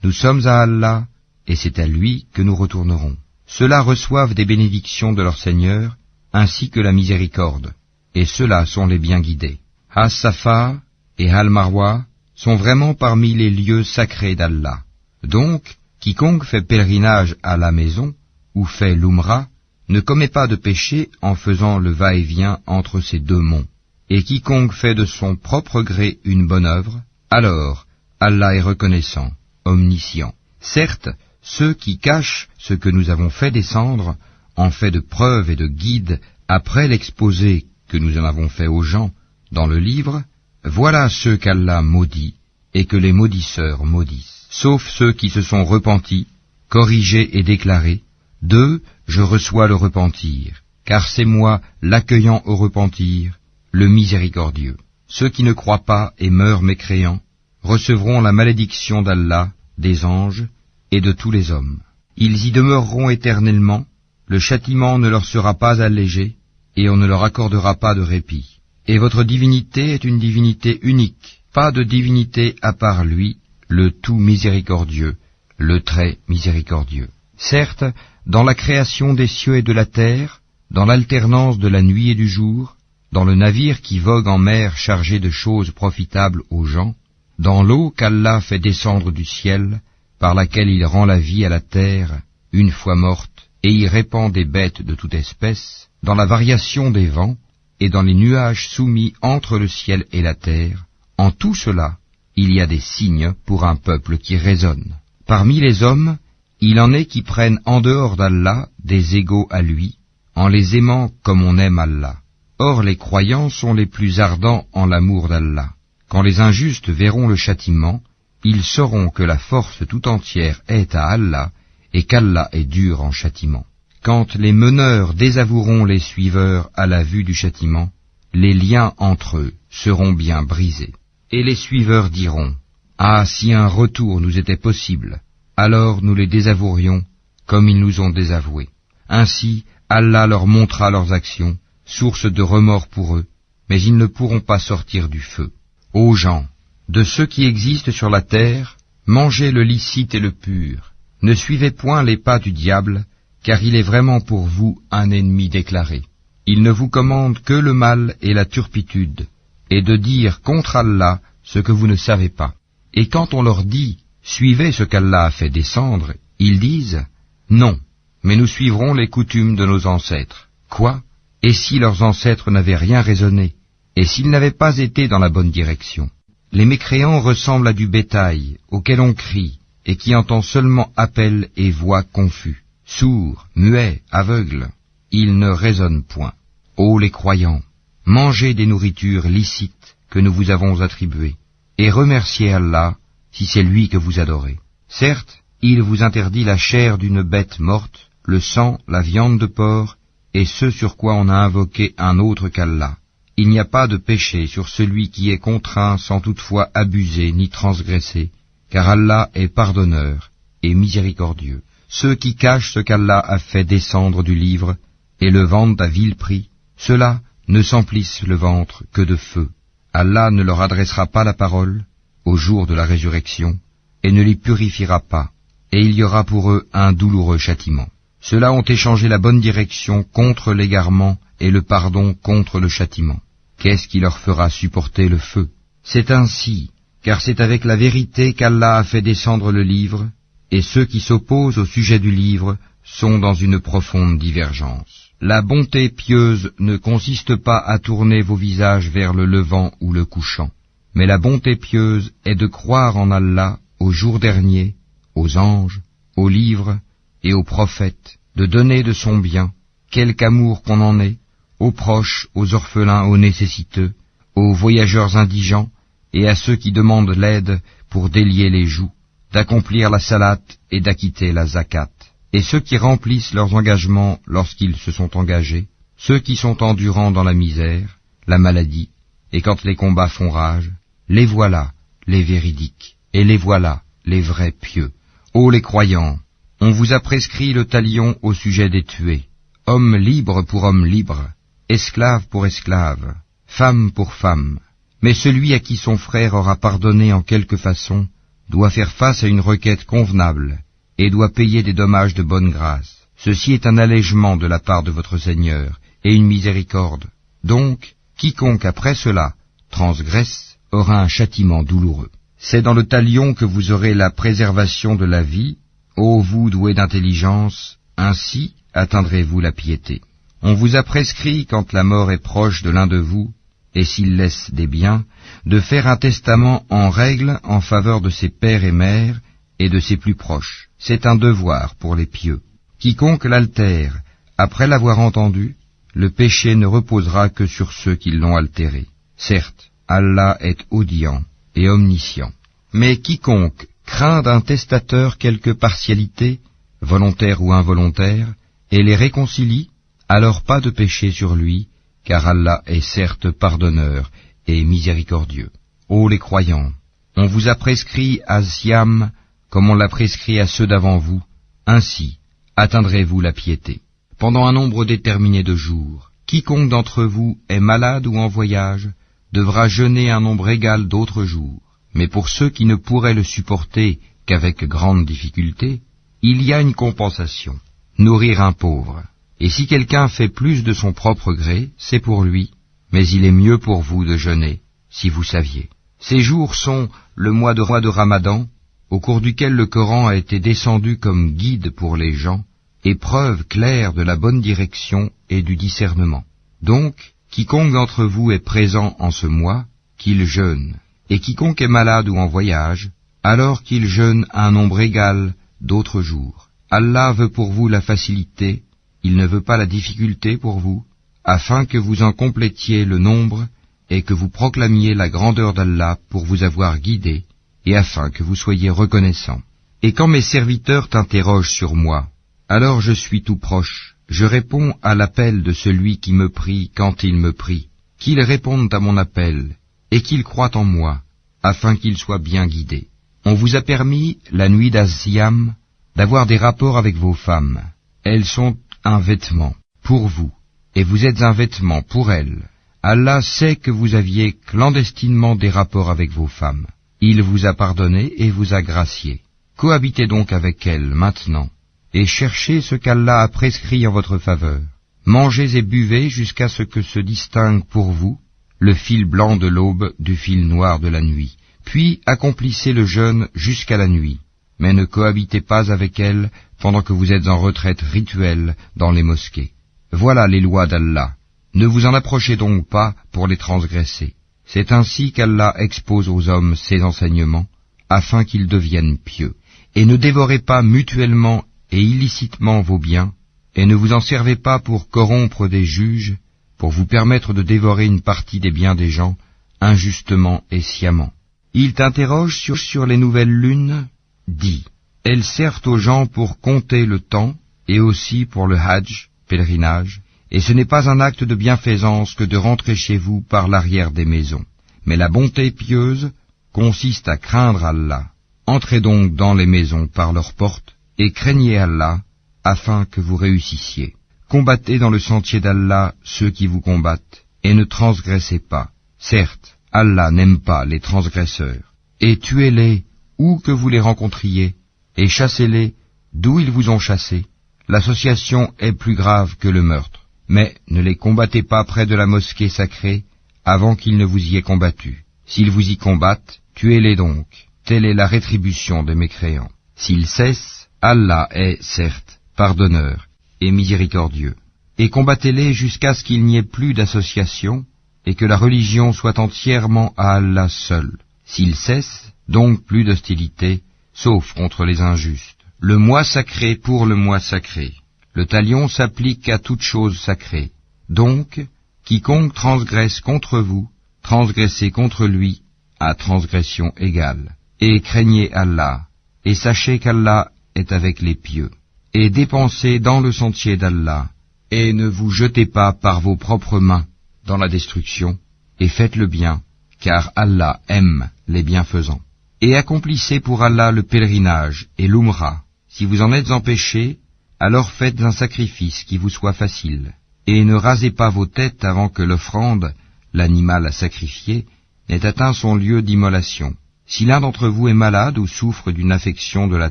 nous sommes à Allah, et c'est à lui que nous retournerons. Ceux-là reçoivent des bénédictions de leur Seigneur, ainsi que la miséricorde, et ceux-là sont les bien guidés. As-Safa et Al-Marwa sont vraiment parmi les lieux sacrés d'Allah. Donc, quiconque fait pèlerinage à la maison, ou fait l'Umrah, ne commet pas de péché en faisant le va-et-vient entre ces deux monts. Et quiconque fait de son propre gré une bonne œuvre, alors Allah est reconnaissant, omniscient. Certes, ceux qui cachent ce que nous avons fait descendre, en fait de preuve et de guide, après l'exposé que nous en avons fait aux gens dans le livre, voilà ceux qu'Allah maudit et que les maudisseurs maudissent, sauf ceux qui se sont repentis, corrigés et déclarés. D'eux, je reçois le repentir, car c'est moi l'accueillant au repentir, le miséricordieux. Ceux qui ne croient pas et meurent mécréants recevront la malédiction d'Allah, des anges et de tous les hommes. Ils y demeureront éternellement, le châtiment ne leur sera pas allégé, et on ne leur accordera pas de répit. Et votre divinité est une divinité unique, pas de divinité à part lui, le tout miséricordieux, le très miséricordieux. Certes, dans la création des cieux et de la terre, dans l'alternance de la nuit et du jour, dans le navire qui vogue en mer chargé de choses profitables aux gens, dans l'eau qu'Allah fait descendre du ciel, par laquelle il rend la vie à la terre, une fois morte, et y répand des bêtes de toute espèce, dans la variation des vents, et dans les nuages soumis entre le ciel et la terre, en tout cela, il y a des signes pour un peuple qui raisonne. Parmi les hommes, il en est qui prennent en dehors d'Allah des égaux à lui, en les aimant comme on aime Allah. Or les croyants sont les plus ardents en l'amour d'Allah. Quand les injustes verront le châtiment, ils sauront que la force tout entière est à Allah, et qu'Allah est dur en châtiment. Quand les meneurs désavoueront les suiveurs à la vue du châtiment, les liens entre eux seront bien brisés. Et les suiveurs diront, « Ah, si un retour nous était possible, alors nous les désavouerions comme ils nous ont désavoués. » Ainsi, Allah leur montrera leurs actions, source de remords pour eux, mais ils ne pourront pas sortir du feu. Ô gens, de ceux qui existent sur la terre, mangez le licite et le pur. Ne suivez point les pas du diable, car il est vraiment pour vous un ennemi déclaré. Il ne vous commande que le mal et la turpitude, et de dire contre Allah ce que vous ne savez pas. Et quand on leur dit « Suivez ce qu'Allah a fait descendre », ils disent « Non, mais nous suivrons les coutumes de nos ancêtres. » Quoi? Et si leurs ancêtres n'avaient rien raisonné, et s'ils n'avaient pas été dans la bonne direction? Les mécréants ressemblent à du bétail, auquel on crie, et qui entend seulement appel et voix confus. Sourds, muets, aveugles, ils ne raisonnent point. Ô les croyants, mangez des nourritures licites que nous vous avons attribuées, et remerciez Allah si c'est lui que vous adorez. Certes, il vous interdit la chair d'une bête morte, le sang, la viande de porc, et ce sur quoi on a invoqué un autre qu'Allah. Il n'y a pas de péché sur celui qui est contraint sans toutefois abuser ni transgresser, car Allah est pardonneur et miséricordieux. Ceux qui cachent ce qu'Allah a fait descendre du livre et le vendent à vil prix, ceux-là ne s'emplissent le ventre que de feu. Allah ne leur adressera pas la parole au jour de la résurrection et ne les purifiera pas, et il y aura pour eux un douloureux châtiment. Ceux-là ont échangé la bonne direction contre l'égarement et le pardon contre le châtiment. Qu'est-ce qui leur fera supporter le feu? C'est ainsi, car c'est avec la vérité qu'Allah a fait descendre le livre, et ceux qui s'opposent au sujet du livre sont dans une profonde divergence. La bonté pieuse ne consiste pas à tourner vos visages vers le levant ou le couchant, mais la bonté pieuse est de croire en Allah, au jour dernier, aux anges, aux livres et aux prophètes, de donner de son bien, quelque amour qu'on en ait, aux proches, aux orphelins, aux nécessiteux, aux voyageurs indigents et à ceux qui demandent l'aide pour délier les joues, d'accomplir la salate et d'acquitter la zakat, et ceux qui remplissent leurs engagements lorsqu'ils se sont engagés, ceux qui sont endurants dans la misère, la maladie, et quand les combats font rage, les voilà, les véridiques, et les voilà, les vrais pieux. Ô les croyants, on vous a prescrit le talion au sujet des tués, homme libre pour homme libre, esclave pour esclave, femme pour femme. Mais celui à qui son frère aura pardonné en quelque façon doit faire face à une requête convenable et doit payer des dommages de bonne grâce. Ceci est un allègement de la part de votre Seigneur et une miséricorde. Donc, quiconque après cela transgresse aura un châtiment douloureux. C'est dans le talion que vous aurez la préservation de la vie, ô vous doués d'intelligence, ainsi atteindrez-vous la piété. On vous a prescrit, quand la mort est proche de l'un de vous, et s'il laisse des biens, de faire un testament en règle en faveur de ses pères et mères et de ses plus proches. C'est un devoir pour les pieux. Quiconque l'altère, après l'avoir entendu, le péché ne reposera que sur ceux qui l'ont altéré. Certes, Allah est audient et omniscient. Mais quiconque craint d'un testateur quelque partialité, volontaire ou involontaire, et les réconcilie, alors pas de péché sur lui, car Allah est certes pardonneur et miséricordieux. Ô les croyants, on vous a prescrit à Siam comme on l'a prescrit à ceux d'avant vous, ainsi atteindrez-vous la piété. Pendant un nombre déterminé de jours, quiconque d'entre vous est malade ou en voyage devra jeûner un nombre égal d'autres jours. Mais pour ceux qui ne pourraient le supporter qu'avec grande difficulté, il y a une compensation, nourrir un pauvre. Et si quelqu'un fait plus de son propre gré, c'est pour lui, mais il est mieux pour vous de jeûner, si vous saviez. Ces jours sont le mois de Ramadan, au cours duquel le Coran a été descendu comme guide pour les gens, et preuve claire de la bonne direction et du discernement. Donc, quiconque d'entre vous est présent en ce mois, qu'il jeûne, et quiconque est malade ou en voyage, alors qu'il jeûne un nombre égal d'autres jours. Allah veut pour vous la facilité, il ne veut pas la difficulté pour vous, afin que vous en complétiez le nombre et que vous proclamiez la grandeur d'Allah pour vous avoir guidé, et afin que vous soyez reconnaissants. Et quand mes serviteurs t'interrogent sur moi, alors je suis tout proche, je réponds à l'appel de celui qui me prie quand il me prie, qu'ils répondent à mon appel, et qu'ils croient en moi, afin qu'ils soient bien guidés. On vous a permis, la nuit d'Az-Siyam, d'avoir des rapports avec vos femmes. Elles sont un vêtement pour vous, et vous êtes un vêtement pour elles. Allah sait que vous aviez clandestinement des rapports avec vos femmes. Il vous a pardonné et vous a gracié. Cohabitez donc avec elles maintenant, et cherchez ce qu'Allah a prescrit en votre faveur. Mangez et buvez jusqu'à ce que se distingue pour vous le fil blanc de l'aube du fil noir de la nuit. Puis accomplissez le jeûne jusqu'à la nuit, mais ne cohabitez pas avec elles pendant que vous êtes en retraite rituelle dans les mosquées. Voilà les lois d'Allah. Ne vous en approchez donc pas pour les transgresser. C'est ainsi qu'Allah expose aux hommes ses enseignements, afin qu'ils deviennent pieux. Et ne dévorez pas mutuellement et illicitement vos biens, et ne vous en servez pas pour corrompre des juges, pour vous permettre de dévorer une partie des biens des gens, injustement et sciemment. Ils t'interrogent sur les nouvelles lunes. Dis, elles servent aux gens pour compter le temps, et aussi pour le hajj, pèlerinage, et ce n'est pas un acte de bienfaisance que de rentrer chez vous par l'arrière des maisons. Mais la bonté pieuse consiste à craindre Allah. Entrez donc dans les maisons par leurs portes, et craignez Allah, afin que vous réussissiez. Combattez dans le sentier d'Allah ceux qui vous combattent, et ne transgressez pas. Certes, Allah n'aime pas les transgresseurs. Et tuez-les où que vous les rencontriez, et chassez-les d'où ils vous ont chassés. L'association est plus grave que le meurtre. Mais ne les combattez pas près de la mosquée sacrée avant qu'ils ne vous y aient combattu. S'ils vous y combattent, tuez-les donc. Telle est la rétribution des mécréants. S'ils cessent, Allah est, certes, pardonneur et miséricordieux. Et combattez-les jusqu'à ce qu'il n'y ait plus d'association et que la religion soit entièrement à Allah seul. S'ils cessent, donc plus d'hostilité, sauf contre les injustes. Le mois sacré pour le mois sacré. Le talion s'applique à toute chose sacrée. Donc, quiconque transgresse contre vous, transgressez contre lui à transgression égale. Et craignez Allah, et sachez qu'Allah est avec les pieux. Et dépensez dans le sentier d'Allah, et ne vous jetez pas par vos propres mains dans la destruction, et faites le bien, car Allah aime les bienfaisants. Et accomplissez pour Allah le pèlerinage et l'umra. Si vous en êtes empêchés, alors faites un sacrifice qui vous soit facile, et ne rasez pas vos têtes avant que l'offrande, l'animal à sacrifier, n'ait atteint son lieu d'immolation. Si l'un d'entre vous est malade ou souffre d'une affection de la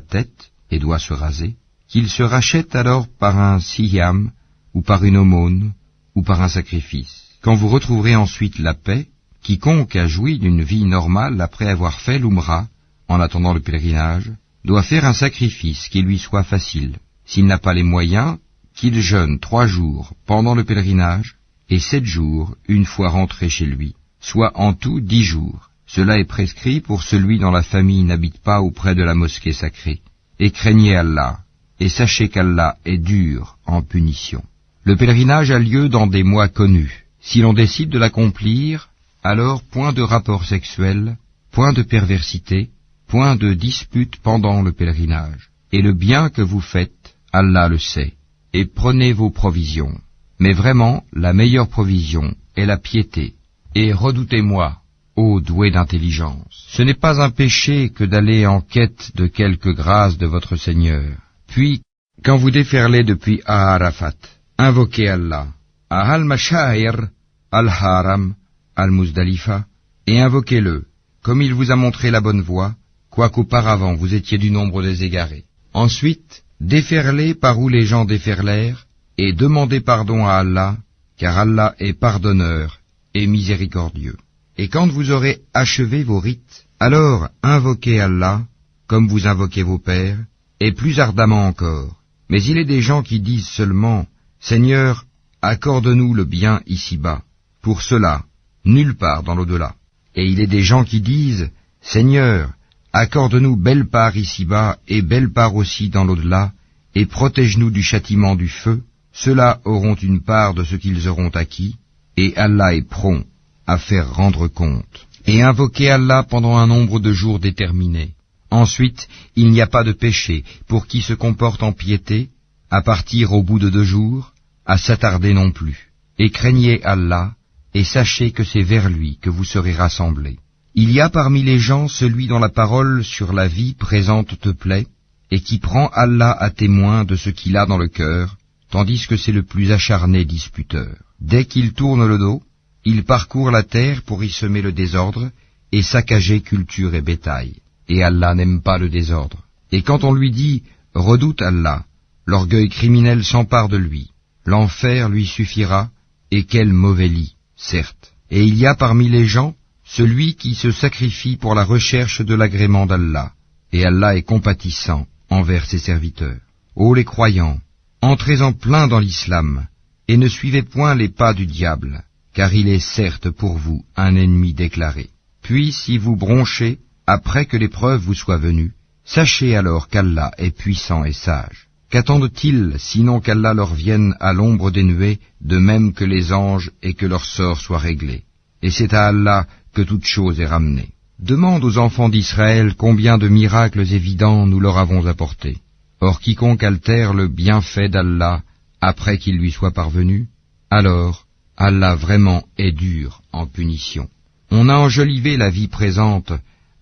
tête, et doit se raser, qu'il se rachète alors par un siyam, ou par une aumône, ou par un sacrifice. Quand vous retrouverez ensuite la paix, quiconque a joui d'une vie normale après avoir fait l'umra, en attendant le pèlerinage, doit faire un sacrifice qui lui soit facile. S'il n'a pas les moyens, qu'il jeûne 3 jours pendant le pèlerinage, et 7 jours une fois rentré chez lui, soit en tout 10 jours. Cela est prescrit pour celui dont la famille n'habite pas auprès de la mosquée sacrée. Et craignez Allah, et sachez qu'Allah est dur en punition. Le pèlerinage a lieu dans des mois connus. Si l'on décide de l'accomplir, alors point de rapport sexuel, point de perversité, point de dispute pendant le pèlerinage. Et le bien que vous faites, Allah le sait, et prenez vos provisions. Mais vraiment, la meilleure provision est la piété. Et redoutez-moi, ô doués d'intelligence. Ce n'est pas un péché que d'aller en quête de quelque grâce de votre Seigneur. Puis, quand vous déferlez depuis Arafat, invoquez Allah, à Al-Mashair, Al-Haram, Al-Muzdalifa, et invoquez-le, comme il vous a montré la bonne voie, quoiqu'auparavant vous étiez du nombre des égarés. Ensuite, déferlez par où les gens déferlèrent, et demandez pardon à Allah, car Allah est pardonneur et miséricordieux. Et quand vous aurez achevé vos rites, alors invoquez Allah, comme vous invoquez vos pères, et plus ardemment encore, Mais il est des gens qui disent seulement, Seigneur, accorde-nous le bien ici-bas. Pour cela, nulle part dans l'au-delà. Et il est des gens qui disent, Seigneur, accorde-nous belle part ici-bas et belle part aussi dans l'au-delà, et protège-nous du châtiment du feu. Ceux-là auront une part de ce qu'ils auront acquis, et Allah est prompt à faire rendre compte. Et invoquez Allah pendant un nombre de jours déterminé. Ensuite, il n'y a pas de péché pour qui se comporte en piété, à partir au bout de 2 jours, à s'attarder non plus. Et craignez Allah, et sachez que c'est vers lui que vous serez rassemblés. Il y a parmi les gens celui dont la parole sur la vie présente te plaît, et qui prend Allah à témoin de ce qu'il a dans le cœur, tandis que c'est le plus acharné disputeur. Dès qu'il tourne le dos, il parcourt la terre pour y semer le désordre, et saccager culture et bétail. Et Allah n'aime pas le désordre. Et quand on lui dit « Redoute Allah », l'orgueil criminel s'empare de lui. L'enfer lui suffira, et quel mauvais lit, certes. Et il y a parmi les gens celui qui se sacrifie pour la recherche de l'agrément d'Allah, et Allah est compatissant envers ses serviteurs. Ô les croyants, entrez en plein dans l'islam, et ne suivez point les pas du diable, car il est certes pour vous un ennemi déclaré. Puis si vous bronchez, après que l'épreuve vous soit venue, sachez alors qu'Allah est puissant et sage. Qu'attendent-ils sinon qu'Allah leur vienne à l'ombre des nuées, de même que les anges, et que leur sort soit réglé? Et c'est à Allah que toute chose est ramenée. Demande aux enfants d'Israël combien de miracles évidents nous leur avons apportés. Or quiconque altère le bienfait d'Allah après qu'il lui soit parvenu, alors Allah vraiment est dur en punition. On a enjolivé la vie présente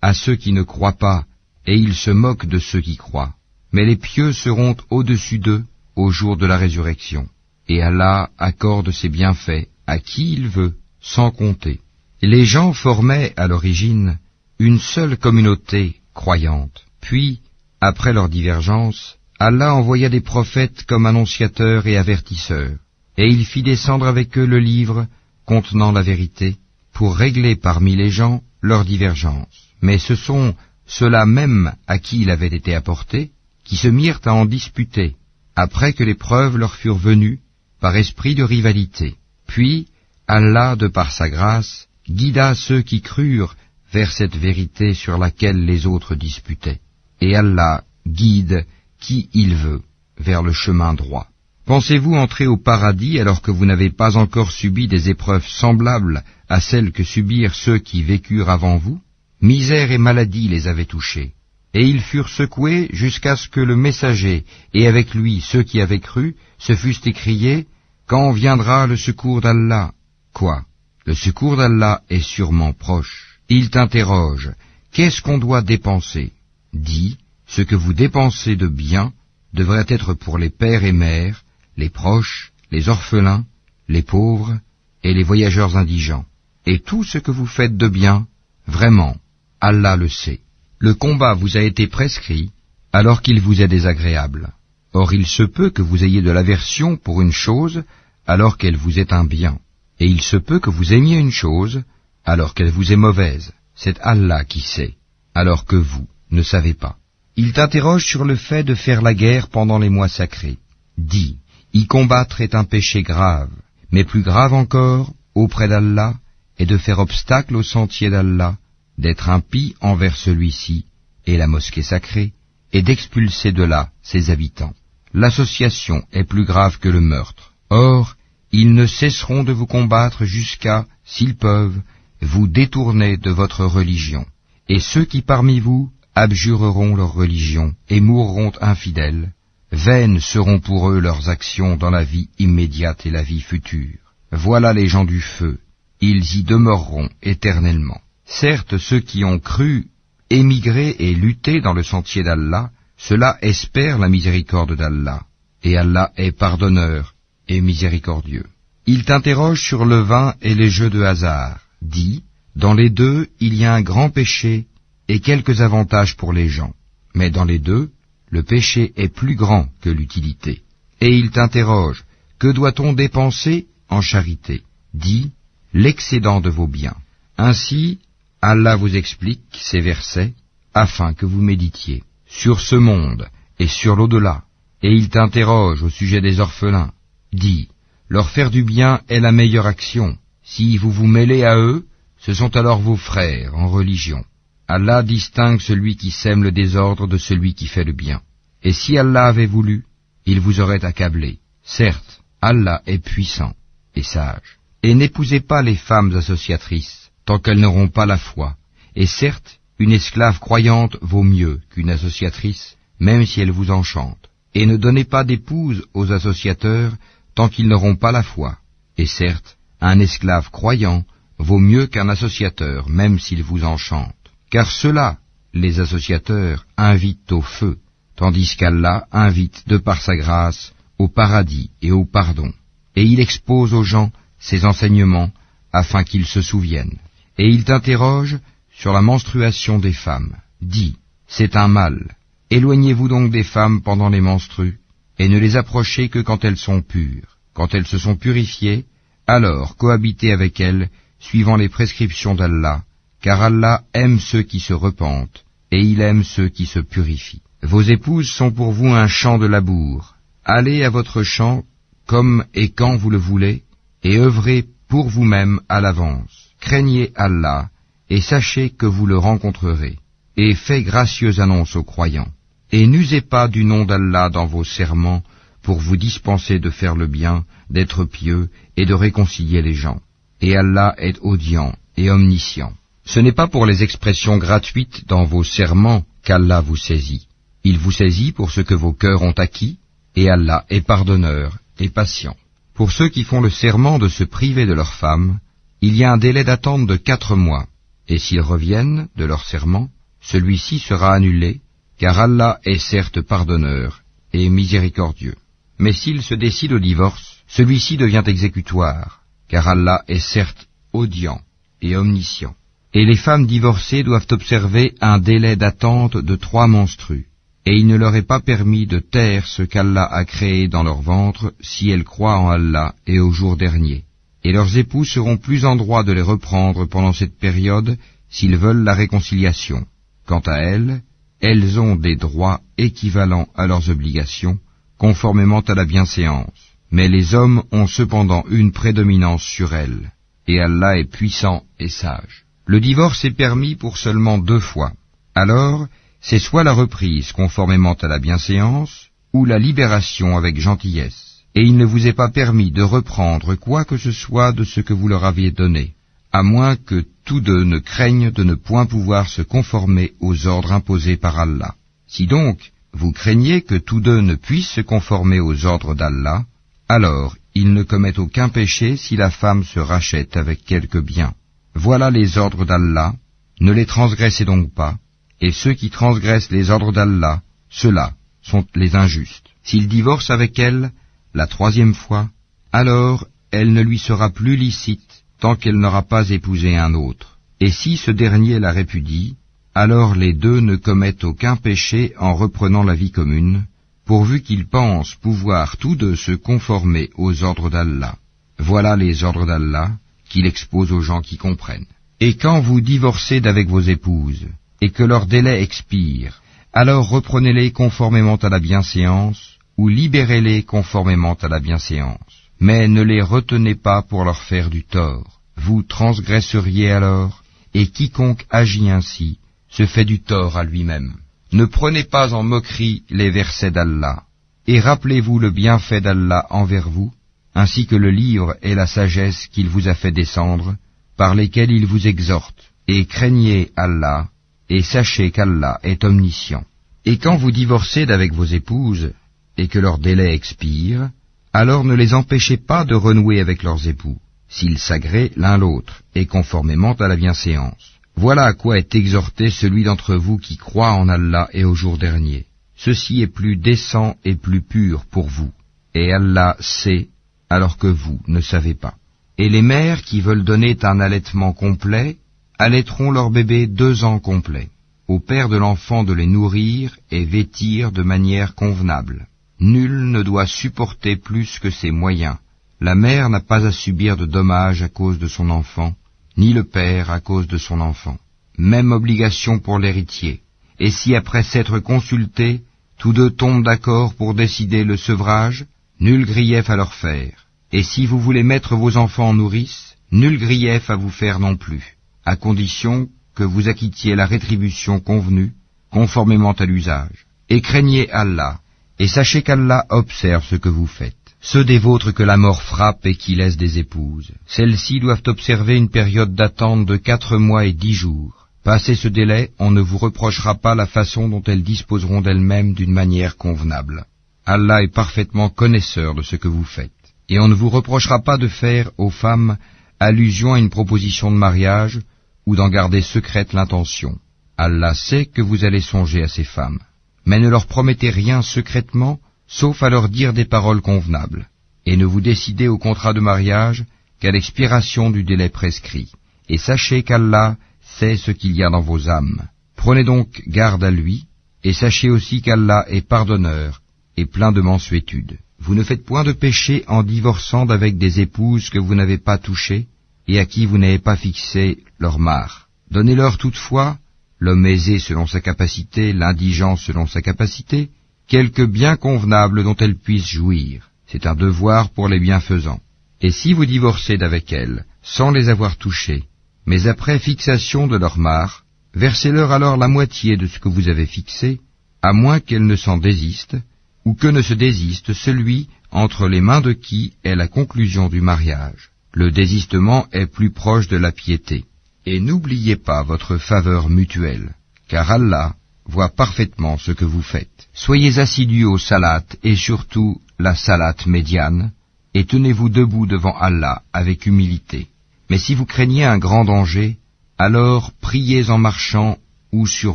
à ceux qui ne croient pas, et ils se moquent de ceux qui croient. Mais les pieux seront au-dessus d'eux au jour de la résurrection. Et Allah accorde ses bienfaits à qui il veut, sans compter. Les gens formaient à l'origine une seule communauté croyante. Puis, après leur divergence, Allah envoya des prophètes comme annonciateurs et avertisseurs, et il fit descendre avec eux le livre contenant la vérité, pour régler parmi les gens leurs divergences. Mais ce sont ceux-là même à qui il avait été apporté, qui se mirent à en disputer, après que les preuves leur furent venues, par esprit de rivalité. Puis, Allah, de par sa grâce, guida ceux qui crurent vers cette vérité sur laquelle les autres disputaient. Et Allah guide qui il veut vers le chemin droit. Pensez-vous entrer au paradis alors que vous n'avez pas encore subi des épreuves semblables à celles que subirent ceux qui vécurent avant vous? Misère et maladie les avaient touchés, et ils furent secoués jusqu'à ce que le messager, et avec lui ceux qui avaient cru, se fussent écriés, « Quand viendra le secours d'Allah ?» Quoi? Le secours d'Allah est sûrement proche. Il t'interroge, qu'est-ce qu'on doit dépenser? Dis, ce que vous dépensez de bien devrait être pour les pères et mères, les proches, les orphelins, les pauvres et les voyageurs indigents. Et tout ce que vous faites de bien, vraiment, Allah le sait. Le combat vous a été prescrit alors qu'il vous est désagréable. Or il se peut que vous ayez de l'aversion pour une chose alors qu'elle vous est un bien. Et il se peut que vous aimiez une chose alors qu'elle vous est mauvaise. C'est Allah qui sait, alors que vous ne savez pas. Il t'interroge sur le fait de faire la guerre pendant les mois sacrés. Dis, y combattre est un péché grave, mais plus grave encore, auprès d'Allah, est de faire obstacle au sentier d'Allah, d'être impie envers celui-ci et la mosquée sacrée, et d'expulser de là ses habitants. L'association est plus grave que le meurtre. Or, ils ne cesseront de vous combattre jusqu'à, s'ils peuvent, vous détourner de votre religion. Et ceux qui parmi vous abjureront leur religion et mourront infidèles, vaines seront pour eux leurs actions dans la vie immédiate et la vie future. Voilà les gens du feu, ils y demeureront éternellement. Certes, ceux qui ont cru, émigré et lutté dans le sentier d'Allah, ceux-là espèrent la miséricorde d'Allah, et Allah est pardonneur et miséricordieux. Il t'interroge sur le vin et les jeux de hasard. Dis, dans les deux, il y a un grand péché et quelques avantages pour les gens. Mais dans les deux, le péché est plus grand que l'utilité. Et il t'interroge, que doit-on dépenser en charité? Dis, l'excédent de vos biens. Ainsi, Allah vous explique ces versets afin que vous méditiez sur ce monde et sur l'au-delà, Et il t'interroge au sujet des orphelins. Dis, leur faire du bien est la meilleure action. Si vous vous mêlez à eux, ce sont alors vos frères en religion. Allah distingue celui qui sème le désordre de celui qui fait le bien. Et si Allah avait voulu, il vous aurait accablé. Certes, Allah est puissant et sage. Et n'épousez pas les femmes associatrices, tant qu'elles n'auront pas la foi. Et certes, une esclave croyante vaut mieux qu'une associatrice, même si elle vous enchante. Et ne donnez pas d'épouse aux associateurs, tant qu'ils n'auront pas la foi. Et certes, un esclave croyant vaut mieux qu'un associateur, même s'il vous enchante. Car ceux-là, les associateurs, invitent au feu, tandis qu'Allah invite de par sa grâce au paradis et au pardon. Et il expose aux gens ses enseignements afin qu'ils se souviennent. Et il t'interroge sur la menstruation des femmes. Dis, c'est un mal. Éloignez-vous donc des femmes pendant les menstrues, et ne les approchez que quand elles sont pures. Quand elles se sont purifiées, alors cohabitez avec elles, suivant les prescriptions d'Allah, car Allah aime ceux qui se repentent, et il aime ceux qui se purifient. Vos épouses sont pour vous un champ de labour. Allez à votre champ comme et quand vous le voulez, et œuvrez pour vous-même à l'avance. Craignez Allah, et sachez que vous le rencontrerez. Et faites gracieuse annonce aux croyants. Et n'usez pas du nom d'Allah dans vos serments pour vous dispenser de faire le bien, d'être pieux et de réconcilier les gens. Et Allah est audient et omniscient. Ce n'est pas pour les expressions gratuites dans vos serments qu'Allah vous saisit. Il vous saisit pour ce que vos cœurs ont acquis, et Allah est pardonneur et patient. Pour ceux qui font le serment de se priver de leurs femmes, il y a un délai d'attente de 4 mois, et s'ils reviennent de leur serment, celui-ci sera annulé, car Allah est certes pardonneur et miséricordieux. Mais s'il se décide au divorce, celui-ci devient exécutoire, car Allah est certes audient et omniscient. Et les femmes divorcées doivent observer un délai d'attente de 3 menstrues, et il ne leur est pas permis de taire ce qu'Allah a créé dans leur ventre si elles croient en Allah et au jour dernier. Et leurs époux seront plus en droit de les reprendre pendant cette période s'ils veulent la réconciliation. Quant à elles, elles ont des droits équivalents à leurs obligations, conformément à la bienséance. Mais les hommes ont cependant une prédominance sur elles, et Allah est puissant et sage. Le divorce est permis pour seulement 2 fois. Alors, c'est soit la reprise conformément à la bienséance, ou la libération avec gentillesse. Et il ne vous est pas permis de reprendre quoi que ce soit de ce que vous leur aviez donné, à moins que tous deux ne craignent de ne point pouvoir se conformer aux ordres imposés par Allah. Si donc vous craignez que tous deux ne puissent se conformer aux ordres d'Allah, alors ils ne commettent aucun péché si la femme se rachète avec quelque bien. Voilà les ordres d'Allah, ne les transgressez donc pas, et ceux qui transgressent les ordres d'Allah, ceux-là sont les injustes. S'il divorce avec elle la 3e fois, alors elle ne lui sera plus licite tant qu'elle n'aura pas épousé un autre. Et si ce dernier la répudie, alors les deux ne commettent aucun péché en reprenant la vie commune, pourvu qu'ils pensent pouvoir tous deux se conformer aux ordres d'Allah. Voilà les ordres d'Allah qu'il expose aux gens qui comprennent. Et quand vous divorcez d'avec vos épouses, et que leur délai expire, alors reprenez-les conformément à la bienséance, ou libérez-les conformément à la bienséance. Mais ne les retenez pas pour leur faire du tort. Vous transgresseriez alors, et quiconque agit ainsi se fait du tort à lui-même. Ne prenez pas en moquerie les versets d'Allah, et rappelez-vous le bienfait d'Allah envers vous, ainsi que le livre et la sagesse qu'il vous a fait descendre, par lesquels il vous exhorte, et craignez Allah, et sachez qu'Allah est omniscient. Et quand vous divorcez d'avec vos épouses, et que leur délai expire, alors ne les empêchez pas de renouer avec leurs époux, s'ils s'agréent l'un l'autre, et conformément à la bienséance. Voilà à quoi est exhorté celui d'entre vous qui croit en Allah et au jour dernier. Ceci est plus décent et plus pur pour vous, et Allah sait, alors que vous ne savez pas. Et les mères qui veulent donner un allaitement complet, allaiteront leur bébé 2 ans complets. Au père de l'enfant de les nourrir et vêtir de manière convenable. Nul ne doit supporter plus que ses moyens. La mère n'a pas à subir de dommages à cause de son enfant, ni le père à cause de son enfant. Même obligation pour l'héritier. Et si après s'être consulté, tous deux tombent d'accord pour décider le sevrage, nul grief à leur faire. Et si vous voulez mettre vos enfants en nourrice, nul grief à vous faire non plus, à condition que vous acquittiez la rétribution convenue, conformément à l'usage. Et craignez Allah, et sachez qu'Allah observe ce que vous faites. Ceux des vôtres que la mort frappe et qui laissent des épouses, celles-ci doivent observer une période d'attente de 4 mois et 10 jours. Passé ce délai, on ne vous reprochera pas la façon dont elles disposeront d'elles-mêmes d'une manière convenable. Allah est parfaitement connaisseur de ce que vous faites. Et on ne vous reprochera pas de faire aux femmes allusion à une proposition de mariage ou d'en garder secrète l'intention. Allah sait que vous allez songer à ces femmes. Mais ne leur promettez rien secrètement, sauf à leur dire des paroles convenables. Et ne vous décidez au contrat de mariage qu'à l'expiration du délai prescrit. Et sachez qu'Allah sait ce qu'il y a dans vos âmes. Prenez donc garde à lui, et sachez aussi qu'Allah est pardonneur et plein de mansuétude. Vous ne faites point de péché en divorçant d'avec des épouses que vous n'avez pas touchées et à qui vous n'avez pas fixé leur mare. Donnez-leur toutefois, l'homme aisé selon sa capacité, l'indigent selon sa capacité, quelque bien convenable dont elles puissent jouir. C'est un devoir pour les bienfaisants. Et si vous divorcez d'avec elles, sans les avoir touchées, mais après fixation de leur mare, versez-leur alors la moitié de ce que vous avez fixé, à moins qu'elles ne s'en désistent, ou que ne se désiste celui entre les mains de qui est la conclusion du mariage. Le désistement est plus proche de la piété. Et n'oubliez pas votre faveur mutuelle, car Allah voit parfaitement ce que vous faites. Soyez assidus au salat et surtout la salat médiane, et tenez-vous debout devant Allah avec humilité. Mais si vous craignez un grand danger, alors priez en marchant ou sur